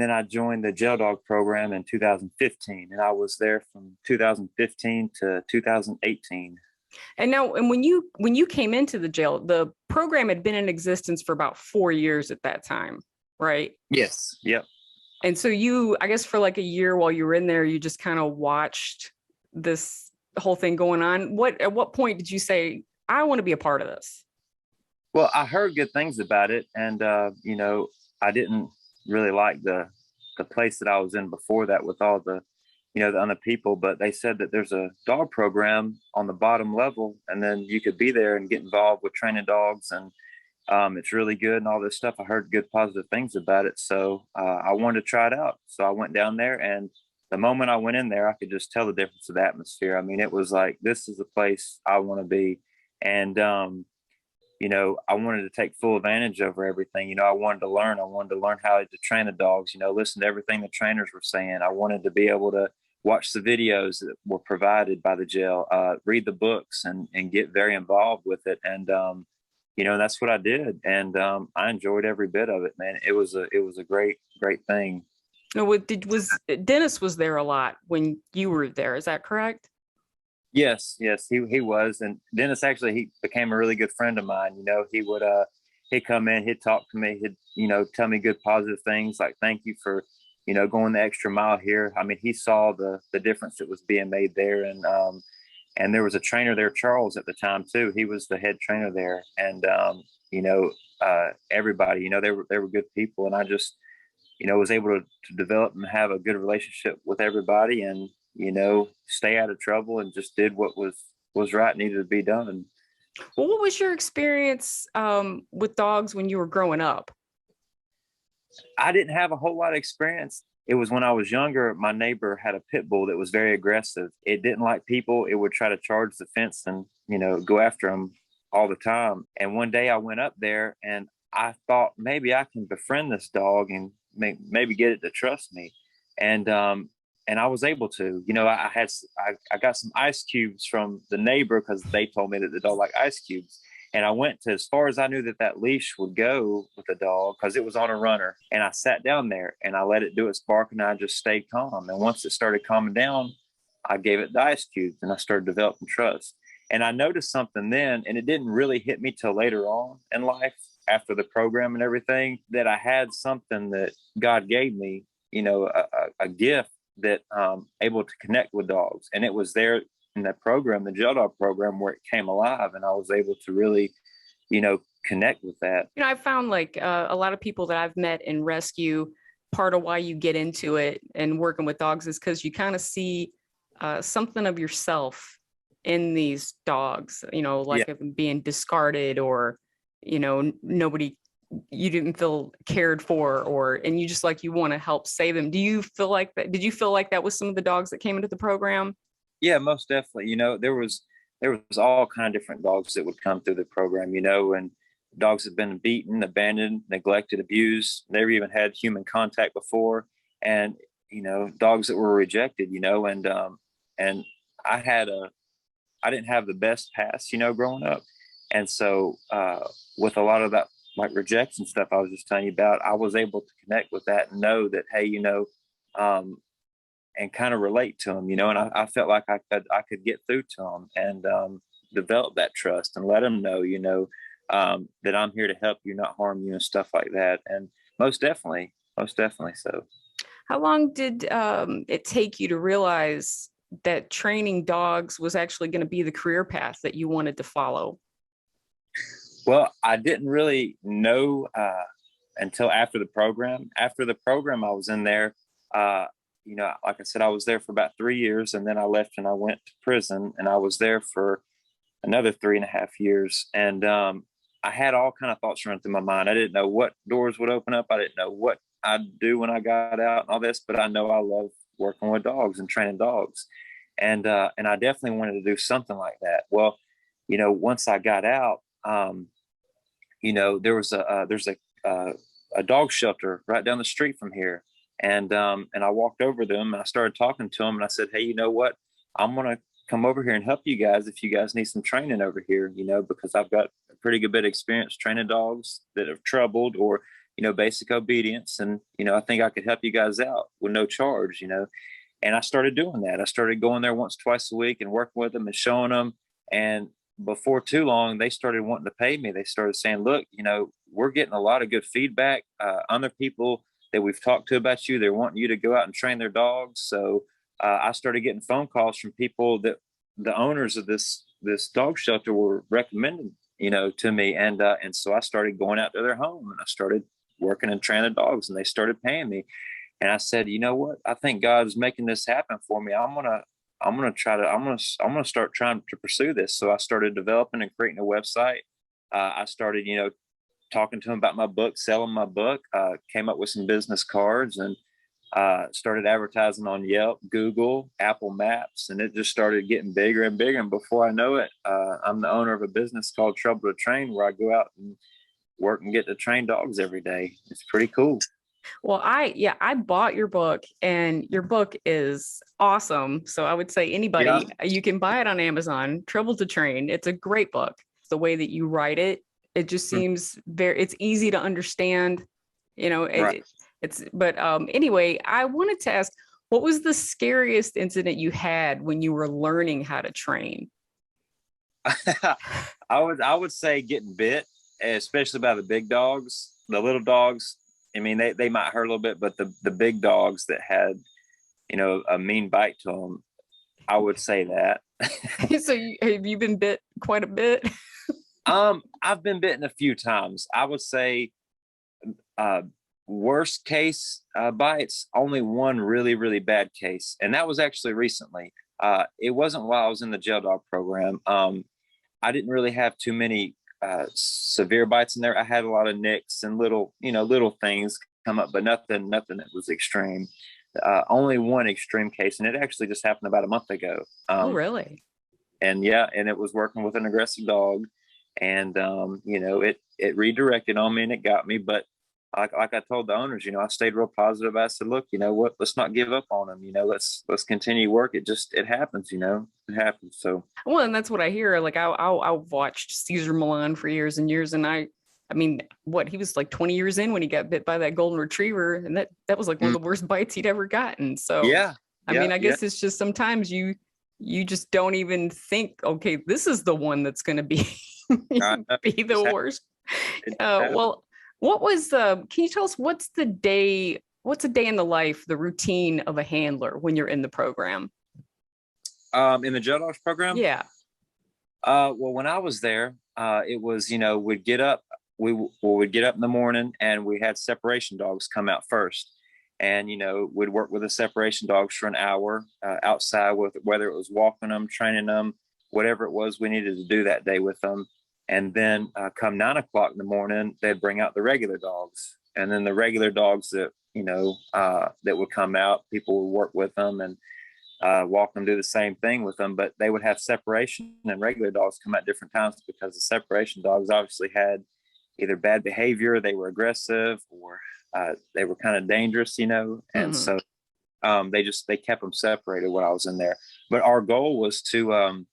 then I joined the jail dog program in 2015, and I was there from 2015 to 2018. And now, and when you came into the jail, the program had been in existence for about 4 years at that time, right? Yes. Yep. And so you, I guess for like a year while you were in there, you just kind of watched this whole thing going on. At what point did you say, I want to be a part of this? Well, I heard good things about it, and I didn't really like the place that I was in before that with all the the other people, but they said that there's a dog program on the bottom level, and then you could be there and get involved with training dogs, and it's really good and all this stuff. I heard good positive things about it, so I wanted to try it out. So I went down there, and the moment I went in there, I could just tell the difference of the atmosphere. I mean, it was like, this is the place I want to be. And I wanted to take full advantage over everything. I wanted to learn. I wanted to learn how to train the dogs, listen to everything the trainers were saying. I wanted to be able to watch the videos that were provided by the jail, read the books, and get very involved with it. And, that's what I did. And I enjoyed every bit of it, man. It was a great, great thing. Dennis was there a lot when you were there. Is that correct? Yes, he was. And Dennis, actually, he became a really good friend of mine. He'd come in, he'd talk to me, he'd tell me good positive things like, thank you for going the extra mile here. I mean, he saw the difference that was being made there. And there was a trainer there, Charles, at the time too. He was the head trainer there. And everybody, they were good people. And I just was able to develop and have a good relationship with everybody, and stay out of trouble, and just did what was right, needed to be done. Well, what was your experience with dogs when you were growing up? I didn't have a whole lot of experience. It was when I was younger, my neighbor had a pit bull that was very aggressive. It didn't like people. It would try to charge the fence and, go after them all the time. And one day I went up there and I thought, maybe I can befriend this dog and maybe get it to trust me. And I was able to. I got some ice cubes from the neighbor because they told me that the dog liked ice cubes. And I went to as far as I knew that leash would go with the dog, because it was on a runner. And I sat down there and I let it do its bark, and I just stayed calm. And once it started calming down, I gave it the ice cubes, and I started developing trust. And I noticed something then, and it didn't really hit me till later on in life, after the program and everything, that I had something that God gave me, a gift that able to connect with dogs. And it was there in that program, the jail dog program, where it came alive, and I was able to really, connect with that. I found like a lot of people that I've met in rescue, part of why you get into it and working with dogs is because you kind of see something of yourself in these dogs, like being discarded, or, nobody, you didn't feel cared for, and you just like, you want to help save them. Do you feel like that? Did you feel like that with some of the dogs that came into the program? Yeah, most definitely. There was all kind of different dogs that would come through the program, and dogs have been beaten, abandoned, neglected, abused, never even had human contact before. And, dogs that were rejected, and I didn't have the best past, growing up. And so with a lot of that, like rejection stuff I was just telling you about, I was able to connect with that and know that, hey, and kind of relate to them, and I felt like I could get through to them and develop that trust and let them know, that I'm here to help you, not harm you, and stuff like that. And most definitely so. How long did it take you to realize that training dogs was actually going to be the career path that you wanted to follow? Well, I didn't really know until after the program. After the program, I was in there. Like I said, I was there for about 3 years, and then I left and I went to prison, and I was there for another 3.5 years. And I had all kind of thoughts running through my mind. I didn't know what doors would open up. I didn't know what I'd do when I got out and all this, but I know I love working with dogs and training dogs. And I definitely wanted to do something like that. Well, once I got out, there's a dog shelter right down the street from here. And I walked over to them and I started talking to them and I said, hey, you know what? I'm going to come over here and help you guys if you guys need some training over here, because I've got a pretty good bit of experience training dogs that have troubled or, basic obedience. And, I think I could help you guys out with no charge, And I started doing that. I started going there once, twice a week and working with them and showing them. And before too long, they started wanting to pay me. They started saying, look, we're getting a lot of good feedback. Other people that we've talked to about you, they're wanting you to go out and train their dogs. So I started getting phone calls from people that the owners of this dog shelter were recommending, to me. And so I started going out to their home and I started working and training dogs and they started paying me. And I said, you know what? I think God's making this happen for me. I'm gonna start trying to pursue this. So I started developing and creating a website. I started, talking to him about my book, selling my book. Came up with some business cards and started advertising on Yelp, Google, Apple Maps, and it just started getting bigger and bigger. And before I know it, I'm the owner of a business called Trouble to Train, where I go out and work and get to train dogs every day. It's pretty cool. Well, I bought your book and your book is awesome. So I would say anybody, you can buy it on Amazon, Trouble to Train. It's a great book. The way that you write it, it just seems it's easy to understand, Right. Anyway, I wanted to ask, what was the scariest incident you had when you were learning how to train? I would say getting bit, especially by the big dogs. The little dogs, I mean, they might hurt a little bit, but the big dogs that had, a mean bite to them, I would say that. So have you been bit quite a bit? I've been bitten a few times. I would say, worst case bites, only one really, really bad case. And that was actually recently. It wasn't while I was in the jail dog program. I didn't really have too many severe bites in there. I had a lot of nicks and little things come up, but nothing that was extreme. Only one extreme case, and it actually just happened about a month ago. Oh, really? And it was working with an aggressive dog, and it redirected on me and it got me. But like I told the owners, I stayed real positive. I said, look, you know what, let's not give up on them. Let's continue work. It happens, it happens. So, well, and that's what I hear. Like I watched Caesar Milan for years and years. And I mean, he was like 20 years in when he got bit by that golden retriever. And that was like one of the worst bites he'd ever gotten. So, I mean, I guess it's just sometimes you just don't even think, okay, this is the one that's going to be, be the worst. Well, what was can you tell us what's a day in the life, the routine of a handler when you're in the program? In the jail dogs program? Yeah. Well, when I was there, it was, we'd get up in the morning and we had separation dogs come out first. And, we'd work with the separation dogs for an hour outside, with whether it was walking them, training them, whatever it was we needed to do that day with them. And then come 9 o'clock in the morning, they'd bring out the regular dogs. And then the regular dogs that, that would come out, people would work with them and walk them, do the same thing with them. But they would have separation and regular dogs come at different times, because the separation dogs obviously had either bad behavior, they were aggressive, or they were kind of dangerous, And so they kept them separated when I was in there. But our goal was to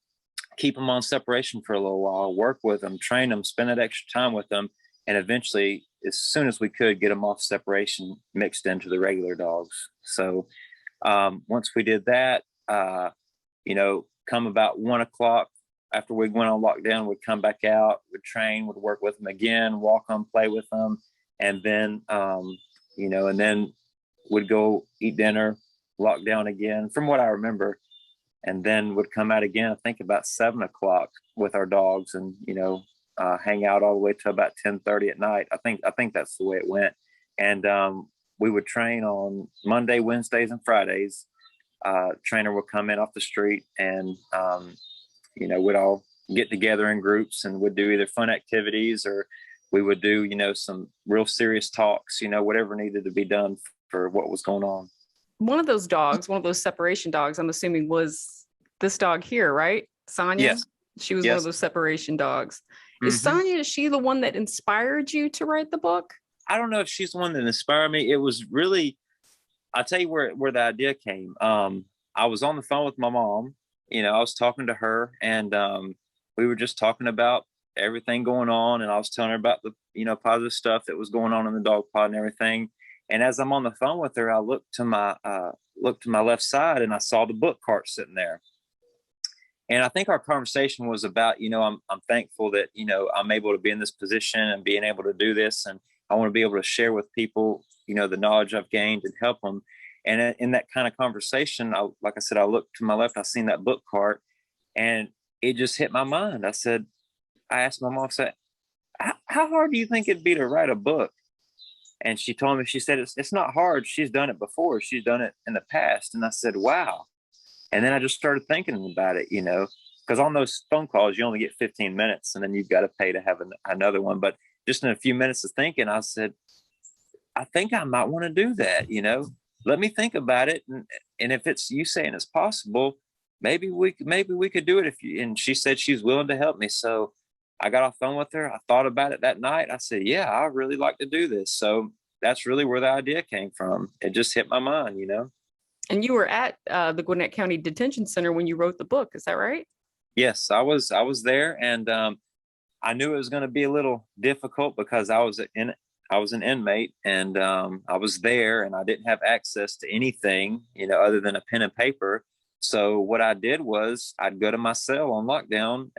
keep them on separation for a little while, work with them, train them, spend that extra time with them, and eventually, as soon as we could, get them off separation, mixed into the regular dogs. So once we did that, come about 1 o'clock after we went on lockdown, we'd come back out, we'd train, would work with them again, walk them, play with them, and then and then would go eat dinner, lock down again, from what I remember. And then would come out again, I think about 7 o'clock with our dogs, and hang out all the way to about 10:30 at night. I think that's the way it went. And we would train on Monday, Wednesdays, and Fridays. Trainer would come in off the street, and we'd all get together in groups and would do either fun activities, or we would do, some real serious talks, whatever needed to be done for what was going on. One of those dogs, one of those separation dogs, I'm assuming was this dog here, right? Sonia? Yes. She was Yes. one of those separation dogs. Is Mm-hmm. Sonia, is she the one that inspired you to write the book? I don't know if she's the one that inspired me. It was really, I'll tell you where the idea came. I was on the phone with my mom. I was talking to her, and we were just talking about everything going on, and I was telling her about the positive stuff that was going on in the dog pod and everything. And as I'm on the phone with her, I looked to my left side, and I saw the book cart sitting there. And I think our conversation was about, I'm thankful that, I'm able to be in this position and being able to do this. And I want to be able to share with people, the knowledge I've gained and help them. And in that kind of conversation, like I said, I looked to my left, I seen that book cart, and it just hit my mind. I asked my mom, I said, how hard do you think it'd be to write a book? And she told me, she said, it's not hard. She's done it before. She's done it in the past. And I said, wow. And then I just started thinking about it, because on those phone calls, you only get 15 minutes and then you've got to pay to have another one. But just in a few minutes of thinking, I said, I think I might want to do that. Let me think about it. And if it's you saying it's possible, maybe we could do it and she said she's willing to help me. So I got off the phone with her. I thought about it that night. I said, yeah, I really like to do this. So that's really where the idea came from. It just hit my mind, And you were at the Gwinnett County Detention Center when you wrote the book. Is that right? Yes, I was there, and I knew it was going to be a little difficult because I was an inmate, and I was there, and I didn't have access to anything, other than a pen and paper. So what I did was I'd go to my cell on lockdown,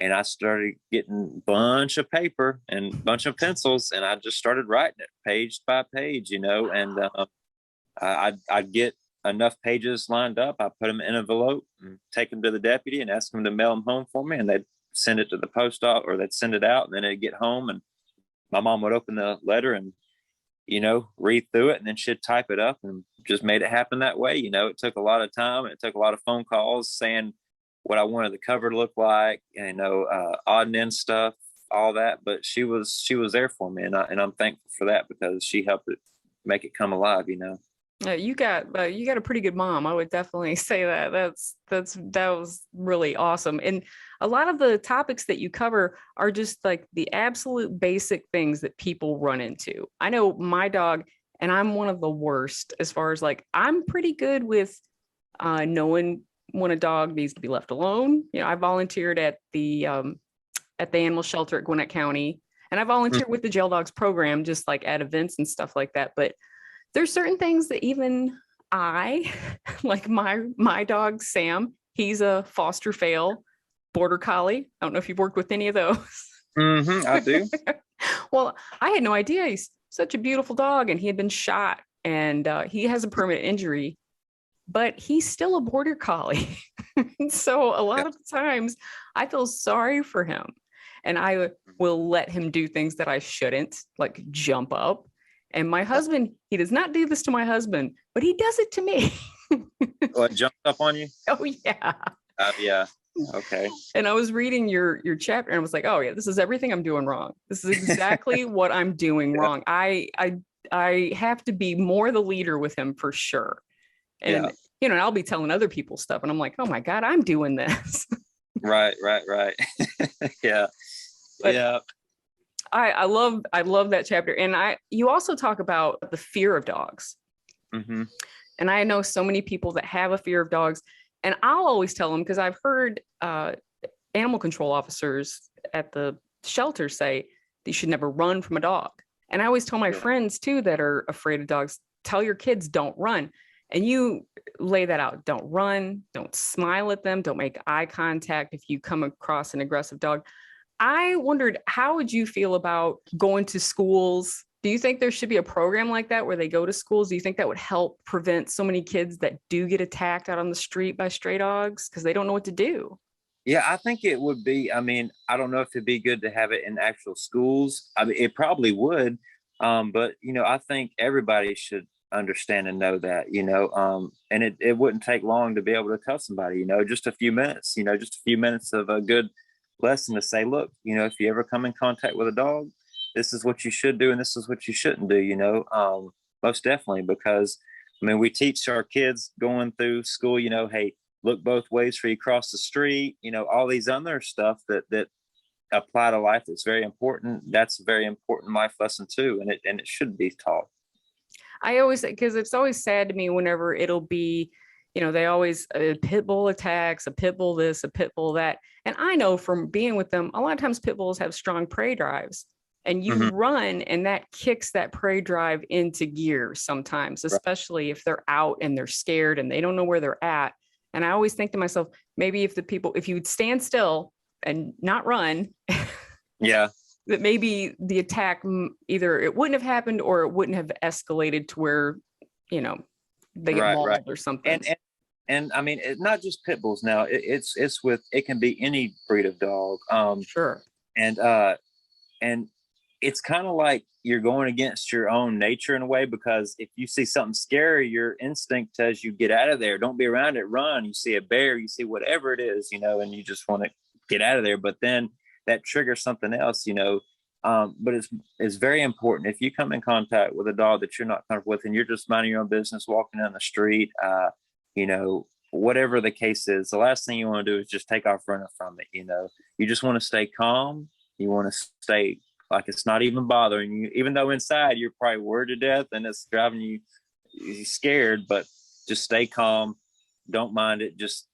and I started getting a bunch of paper and a bunch of pencils, and I just started writing it page by page, and I'd get enough pages lined up. I put them in an envelope and take them to the deputy and ask them to mail them home for me. And they'd send it to the post office, or they'd send it out, and then it'd get home, and my mom would open the letter and, read through it, and then she'd type it up, and just made it happen that way. It took a lot of time, and it took a lot of phone calls saying what I wanted the cover to look like, odd and end stuff, all that. But she was there for me, and I'm thankful for that, because she helped it make it come alive. You got a pretty good mom. I would definitely say that. That was really awesome. And a lot of the topics that you cover are just like the absolute basic things that people run into. I know my dog, and I'm one of the worst as far as I'm pretty good with knowing when a dog needs to be left alone. I volunteered at the animal shelter at Gwinnett County, and I volunteered with the jail dogs program, just at events and stuff like that. But there's certain things that even I, like my dog, Sam, he's a foster fail border collie. I don't know if you've worked with any of those. Mm-hmm, I do. Well, I had no idea. He's such a beautiful dog, and he had been shot, and he has a permanent injury, but he's still a border collie. So a lot of the times I feel sorry for him, and I will let him do things that I shouldn't, like jump up. And my husband, he does not do this to my husband, but he does it to me. What, jumped up on you? Oh, yeah. Yeah. Okay. And I was reading your chapter, and I was like, oh, yeah, this is everything I'm doing wrong. This is exactly what I'm doing wrong. I have to be more the leader with him for sure. And, and I'll be telling other people stuff, and I'm like, oh, my God, I'm doing this. Right. Yeah. But yeah. I love that chapter. And you also talk about the fear of dogs. Mm-hmm. And I know so many people that have a fear of dogs, and I'll always tell them, because I've heard animal control officers at the shelter say that you should never run from a dog. And I always tell my friends too that are afraid of dogs, tell your kids don't run. And you lay that out. Don't run, don't smile at them, don't make eye contact if you come across an aggressive dog. I wondered, how would you feel about going to schools? Do you think there should be a program like that where they go to schools? Do you think that would help prevent so many kids that do get attacked out on the street by stray dogs because they don't know what to do? Yeah, I think it would be. I mean, I don't know if it'd be good to have it in actual schools. I mean, it probably would. But, I think everybody should understand and know that, and it wouldn't take long to be able to tell somebody, just a few minutes, just a few minutes of a good lesson to say, look, if you ever come in contact with a dog, this is what you should do and this is what you shouldn't do, most definitely, because I mean, we teach our kids going through school, hey, look both ways before you cross the street, all these other stuff that apply to life. That's very important. That's a very important life lesson too. And it should be taught. I always, because it's always sad to me whenever it'll be, they always pit bull attacks, a pit bull this, a pit bull that. And I know from being with them, a lot of times pit bulls have strong prey drives, and you run and that kicks that prey drive into gear sometimes, especially if they're out and they're scared and they don't know where they're at. And I always think to myself, maybe if you would stand still and not run, yeah, that maybe the attack, either it wouldn't have happened or it wouldn't have escalated to where, they get mauled or something. And I mean, not just pit bulls now. It can be any breed of dog. Sure. And it's kind of like you're going against your own nature in a way, because if you see something scary, your instinct tells you get out of there. Don't be around it. Run. You see a bear, you see whatever it is, and you just want to get out of there. But then that triggers something else, but it's very important. If you come in contact with a dog that you're not comfortable with and you're just minding your own business, walking down the street, whatever the case is, the last thing you want to do is just take off running from it. You just want to stay calm. You want to stay like it's not even bothering you, even though inside you're probably worried to death and it's driving you scared, but just stay calm. Don't mind it. Just,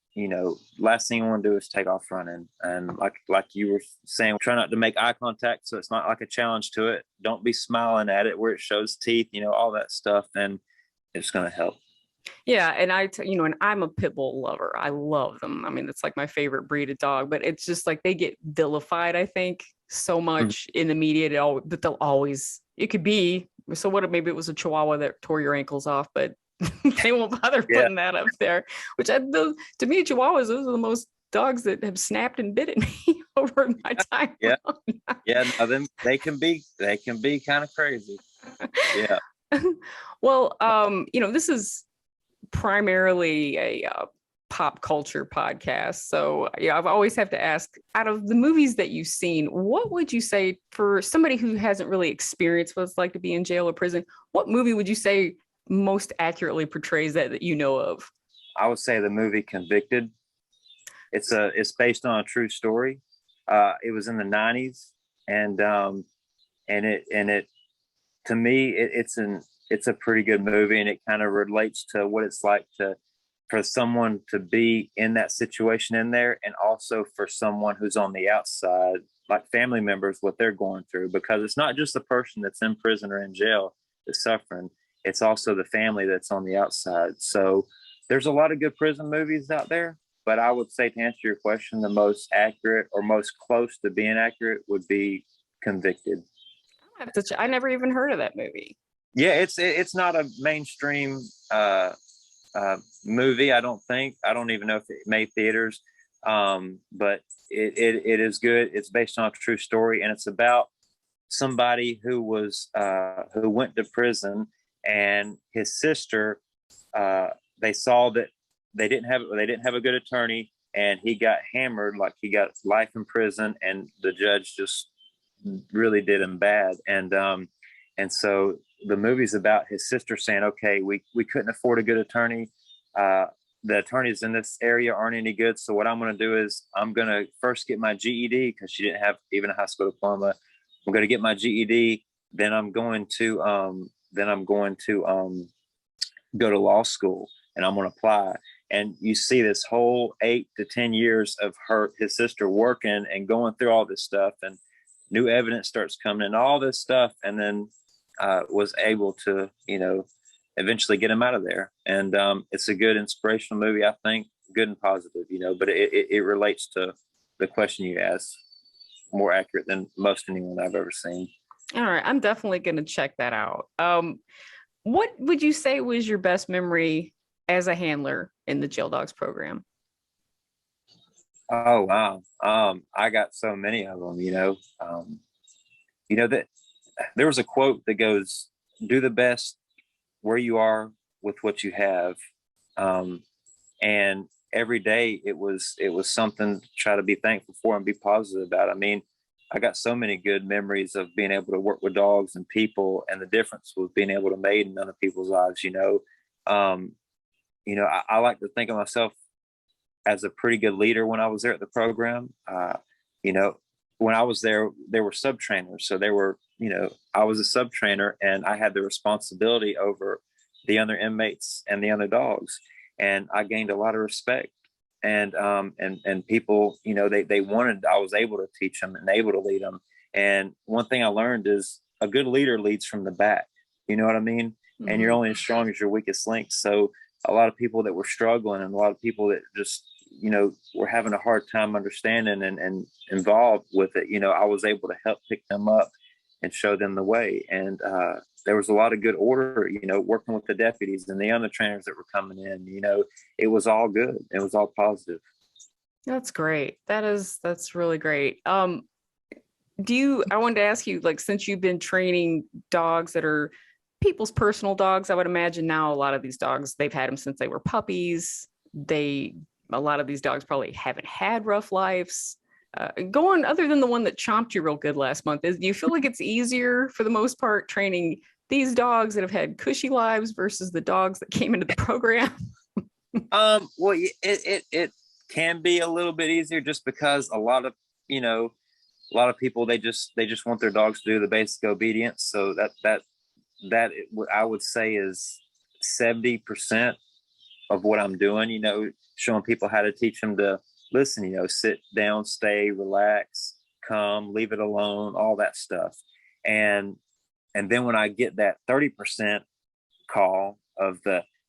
last thing you want to do is take off running. And like you were saying, try not to make eye contact, so it's not like a challenge to it. Don't be smiling at it where it shows teeth, all that stuff, and it's going to help. Yeah. And and I'm a pit bull lover. I love them. I mean, it's like my favorite breed of dog, but it's just like they get vilified, I think, so much in the media that they'll always, it could be, so what, maybe it was a Chihuahua that tore your ankles off, but they won't bother putting that up there, which to me, Chihuahuas, those are the most dogs that have snapped and bitten me over my time. Yeah. Yeah. No, they can be kind of crazy. Yeah. Well, this is primarily a pop culture podcast. So I've always have to ask, out of the movies that you've seen, what would you say for somebody who hasn't really experienced what it's like to be in jail or prison, what movie would you say most accurately portrays that you know of? I would say the movie Convicted. It's based on a true story. It was in the 90s, and it to me it's a pretty good movie, and it kind of relates to what it's like for someone to be in that situation in there, and also for someone who's on the outside, like family members, what they're going through, because it's not just the person that's in prison or in jail that's suffering. It's also the family that's on the outside. So there's a lot of good prison movies out there, but I would say, to answer your question, the most accurate or most close to being accurate would be Convicted. I never even heard of that movie. Yeah, it's not a mainstream movie, I don't think. I don't even know if it made theaters, but it is good. It's based on a true story, and it's about somebody who went to prison, and his sister, they saw that they didn't have a good attorney, and he got hammered, like he got life in prison, and the judge just really did him bad. And so the movie's about his sister saying, okay, we couldn't afford a good attorney. The attorneys in this area aren't any good. So what I'm going to do is I'm going to first get my GED, because she didn't have even a high school diploma. I'm going to get my GED. Then I'm going to go to law school, and I'm going to apply. And you see this whole 8 to 10 years of his sister working and going through all this stuff, and new evidence starts coming and all this stuff. And then was able to, eventually get him out of there. And it's a good inspirational movie, I think, good and positive, but it relates to the question you asked, more accurate than most anyone I've ever seen. All right. I'm definitely going to check that out. What would you say was your best memory as a handler in the Jail Dogs program? Oh, wow. I got so many of them, that there was a quote that goes, do the best where you are with what you have. And every day it was something to try to be thankful for and be positive about. I mean, I got so many good memories of being able to work with dogs and people, and the difference was being able to make in other people's lives. I like to think of myself as a pretty good leader when I was there at the program. When I was there were sub trainers. So I was a sub trainer, and I had the responsibility over the other inmates and the other dogs. And I gained a lot of respect, and people, they wanted, I was able to teach them and able to lead them. And one thing I learned is a good leader leads from the back. You know what I mean? Mm-hmm. And you're only as strong as your weakest link. So a lot of people that were struggling, and a lot of people that just, were having a hard time understanding and involved with it, I was able to help pick them up and show them the way. And there was a lot of good order, working with the deputies and the other trainers that were coming in. It was all good. It was all positive. That's great. That's really great. I wanted to ask you, like, since you've been training dogs that are people's personal dogs, I would imagine now a lot of these dogs, they've had them since they were puppies. A lot of these dogs probably haven't had rough lives. Other than the one that chomped you real good last month, do you feel like it's easier for the most part training these dogs that have had cushy lives versus the dogs that came into the program? Well, it can be a little bit easier, just because a lot of people, they just want their dogs to do the basic obedience. So that I would say is 70% of what I'm doing, showing people how to teach them to listen, sit down, stay, relax, come, leave it alone, all that stuff. And then when I get that 30% call of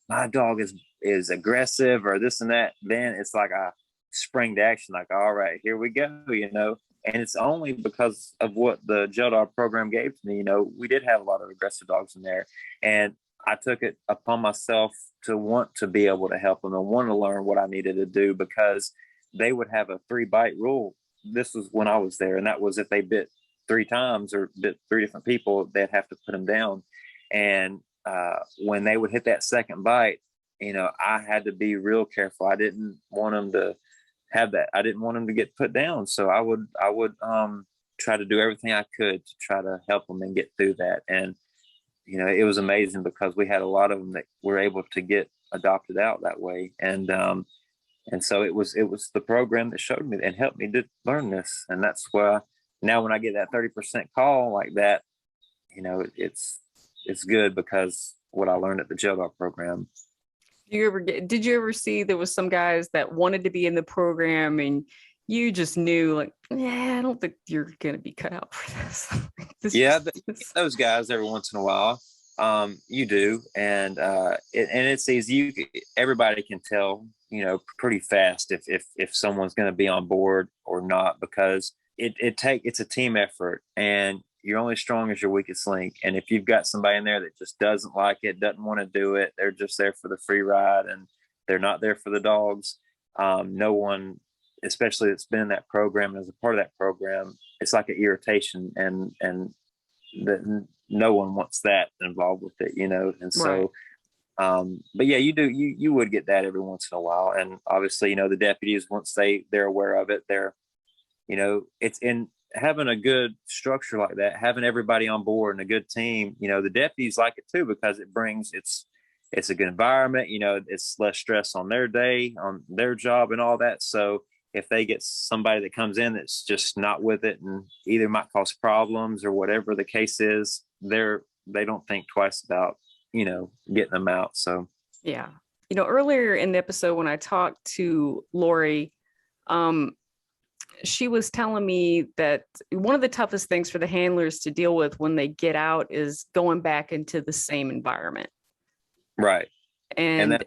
my dog is aggressive or this and that, then it's like I spring to action, like, all right, here we go, and it's only because of what the jail dog program gave to me. We did have a lot of aggressive dogs in there, and I took it upon myself to want to be able to help them and want to learn what I needed to do, because they would have a 3-bite rule. This was when I was there. And that was if they bit 3 times or bit 3 different people, they'd have to put them down. And when they would hit that second bite, I had to be real careful. I didn't want them to have that. I didn't want them to get put down. So I would try to do everything I could to try to help them and get through that. And it was amazing, because we had a lot of them that were able to get adopted out that way. And so it was the program that showed me and helped me to learn this. And that's why now when I get that 30% call like that, it's good, because what I learned at the jail dog program. Did you ever see there was some guys that wanted to be in the program and you just knew, like, I don't think you're going to be cut out for this? Those guys every once in a while, you do. And it's easy. Everybody can tell, pretty fast if someone's going to be on board or not, because it's a team effort, and you're only strong as your weakest link. And if you've got somebody in there that just doesn't like it, doesn't want to do it, they're just there for the free ride and they're not there for the dogs. No one, especially that's been in that program, as a part of that program, it's like an irritation, and no one wants that involved with it, and so right. But yeah, you would get that every once in a while. And obviously, the deputies, once they're aware of it, it's in having a good structure like that, having everybody on board and a good team. The deputies like it too, because it's a good environment. It's less stress on their day, on their job and all that. So if they get somebody that comes in that's just not with it and either might cause problems or whatever the case is, they don't think twice about, getting them out. So, yeah. Earlier in the episode, when I talked to Lori, she was telling me that one of the toughest things for the handlers to deal with when they get out is going back into the same environment. Right. And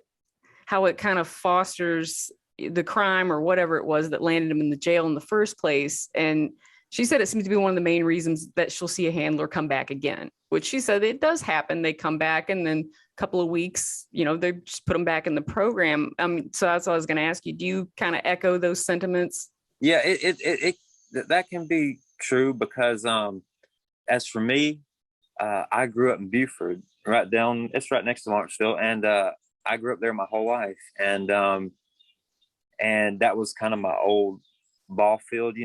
how it kind of fosters the crime or whatever it was that landed him in the jail in the first place. And she said it seems to be one of the main reasons that she'll see a handler come back again, which she said it does happen. They come back, and then a couple of weeks, they just put them back in the program. So that's what I was going to ask you. Do you kind of echo those sentiments? Yeah, it that can be true, because as for me, I grew up in Buford, it's right next to Lawrenceville. And I grew up there my whole life. And that was kind of my old ball field,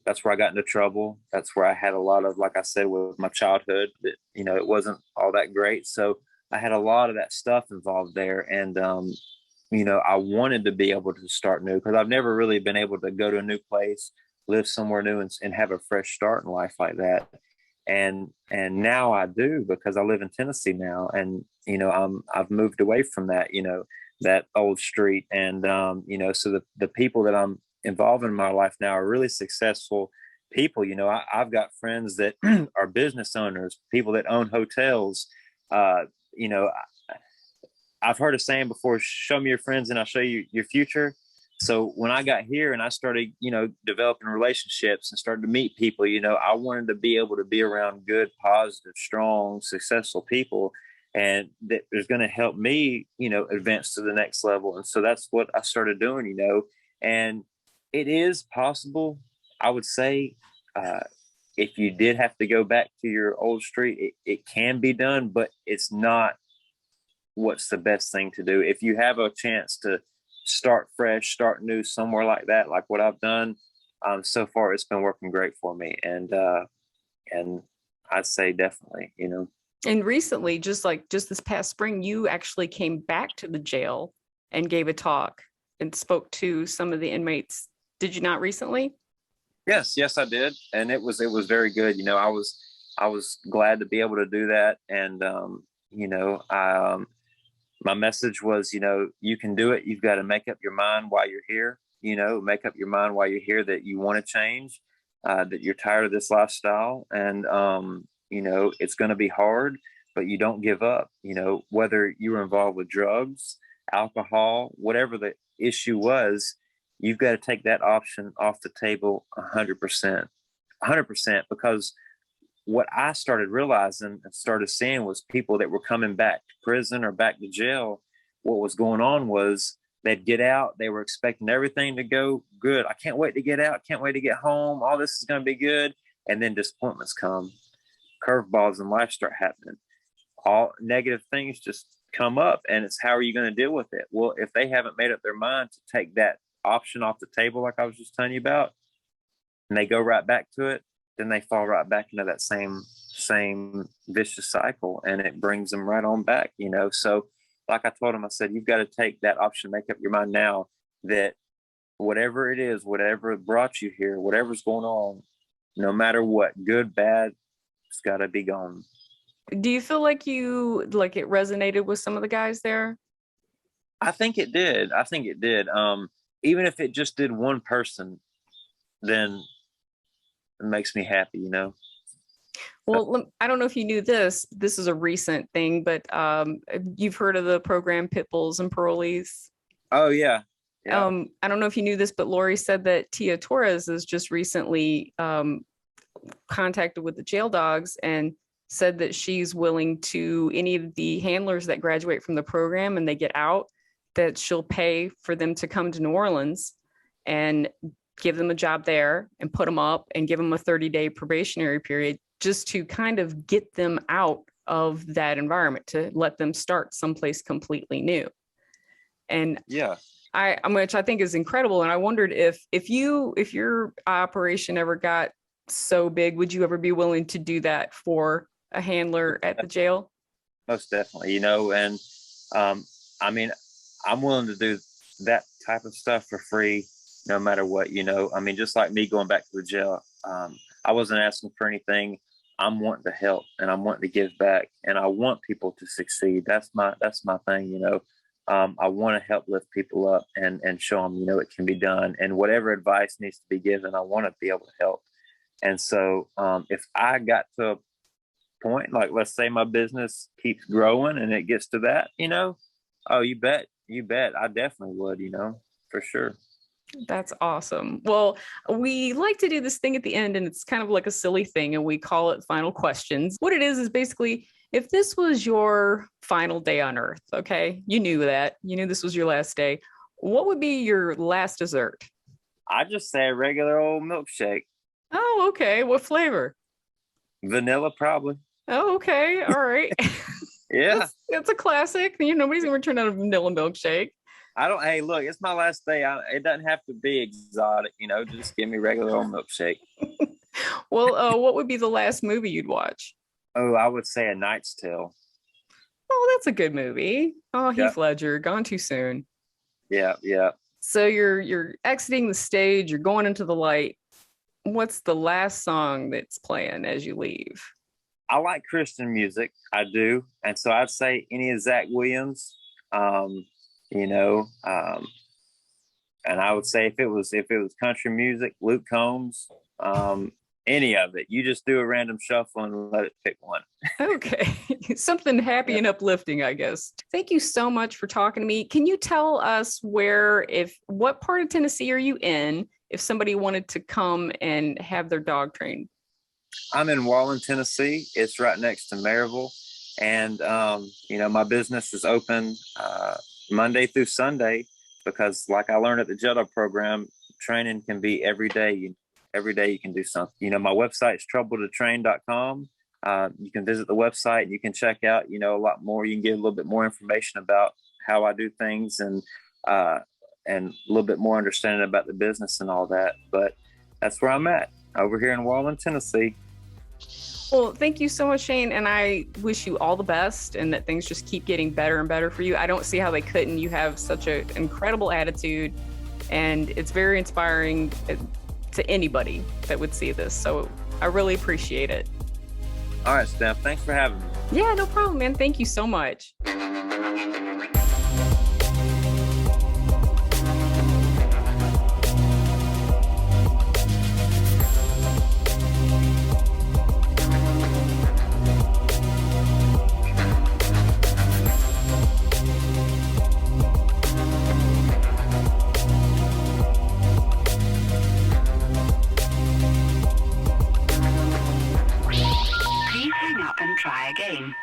that's where I got into trouble. That's where I had a lot of, like I said, with my childhood, that, it wasn't all that great. So I had a lot of that stuff involved there. And, I wanted to be able to start new, because I've never really been able to go to a new place, live somewhere new, and have a fresh start in life like that. And now I do, because I live in Tennessee now. And, I've moved away from that, that old street. And, so the people that I'm involved in my life now are really successful people. I've got friends that are business owners, people that own hotels. I've heard a saying before, show me your friends and I'll show you your future. So when I got here and I started, developing relationships and started to meet people, I wanted to be able to be around good, positive, strong, successful people. And that is going to help me, advance to the next level. And so that's what I started doing, and it is possible, I would say, if you did have to go back to your old street, it can be done, but it's not what's the best thing to do. If you have a chance to start fresh, start new somewhere like that, like what I've done, so far it's been working great for me. And I'd say definitely, And recently, just this past spring, you actually came back to the jail and gave a talk and spoke to some of the inmates. Did you not recently? Yes, I did. And it was very good. I was glad to be able to do that. And, my message was, you can do it. You've got to make up your mind while you're here, make up your mind while you're here that you want to change, that you're tired of this lifestyle. And, it's going to be hard, but you don't give up, whether you were involved with drugs, alcohol, whatever the issue was, you've got to take that option off the table 100%, because what I started realizing and started seeing was people that were coming back to prison or back to jail. What was going on was they'd get out. They were expecting everything to go good. I can't wait to get out. Can't wait to get home. All this is going to be good. And then disappointments come. Curveballs in life start happening. All negative things just come up, and it's how are you going to deal with it? Well, if they haven't made up their mind to take that option off the table, like I was just telling you about, and they go right back to it, then they fall right back into that same vicious cycle, and it brings them right on back, So like I told him, I said, you've got to take that option, make up your mind now that whatever it is, whatever brought you here, whatever's going on, no matter what, good, bad, it's got to be gone. Do you feel like it resonated with some of the guys there? I think it did. Even if it just did one person, then it makes me happy, Well, I don't know if you knew this. This is a recent thing, but you've heard of the program Pit Bulls and Parolees? Oh, yeah. I don't know if you knew this, but Lori said that Tia Torres is just recently contacted with the jail dogs and said that she's willing to, any of the handlers that graduate from the program and they get out, that she'll pay for them to come to New Orleans and give them a job there and put them up and give them a 30-day probationary period, just to kind of get them out of that environment, to let them start someplace completely new. And yeah, which I think is incredible. And I wondered if your operation ever got so big, would you ever be willing to do that for a handler at the jail? Most definitely, and I mean, I'm willing to do that type of stuff for free, no matter what, just like me going back to the jail. I wasn't asking for anything. I'm wanting to help, and I'm wanting to give back, and I want people to succeed. That's my thing, I want to help lift people up and show them, it can be done. And whatever advice needs to be given, I want to be able to help. And so if I got to a point, like let's say my business keeps growing and it gets to that, oh, you bet, I definitely would, for sure. That's awesome. Well, we like to do this thing at the end, and it's kind of like a silly thing, and we call it final questions. What it is basically, if this was your final day on earth, okay, you knew this was your last day, what would be your last dessert? I just say a regular old milkshake. Oh, okay. What flavor? Vanilla, probably. Oh, okay. All right. Yeah. That's a classic. Nobody's going to turn out a vanilla milkshake. Hey, look, it's my last day. It doesn't have to be exotic, just give me regular old milkshake. Well, what would be the last movie you'd watch? Oh, I would say A Knight's Tale. Oh, that's a good movie. Oh, Heath Yep. Ledger, Gone Too Soon. Yeah, yeah. So you're exiting the stage, you're going into the light. What's the last song that's playing as you leave? I like Christian music. I do. And so I'd say any of Zach Williams, and I would say if it was country music, Luke Combs, any of it. You just do a random shuffle and let it pick one. Okay. Something happy and uplifting, I guess. Thank you so much for talking to me. Can you tell us what part of Tennessee are you in if somebody wanted to come and have their dog trained? I'm in Wallen, Tennessee. It's right next to Maryville. And, my business is open Monday through Sunday because like I learned at the JEDO program, training can be every day. Every day you can do something. My website is troubletotrain.com. You can visit the website and you can check out, a lot more. You can get a little bit more information about how I do things and a little bit more understanding about the business and all that. But that's where I'm at, over here in Wallen, Tennessee. Well, thank you so much, Shane. And I wish you all the best and that things just keep getting better and better for you. I don't see how they couldn't. You have such an incredible attitude and it's very inspiring to anybody that would see this. So I really appreciate it. All right, Steph, thanks for having me. Yeah, no problem, man. Thank you so much. Please hang up and try again.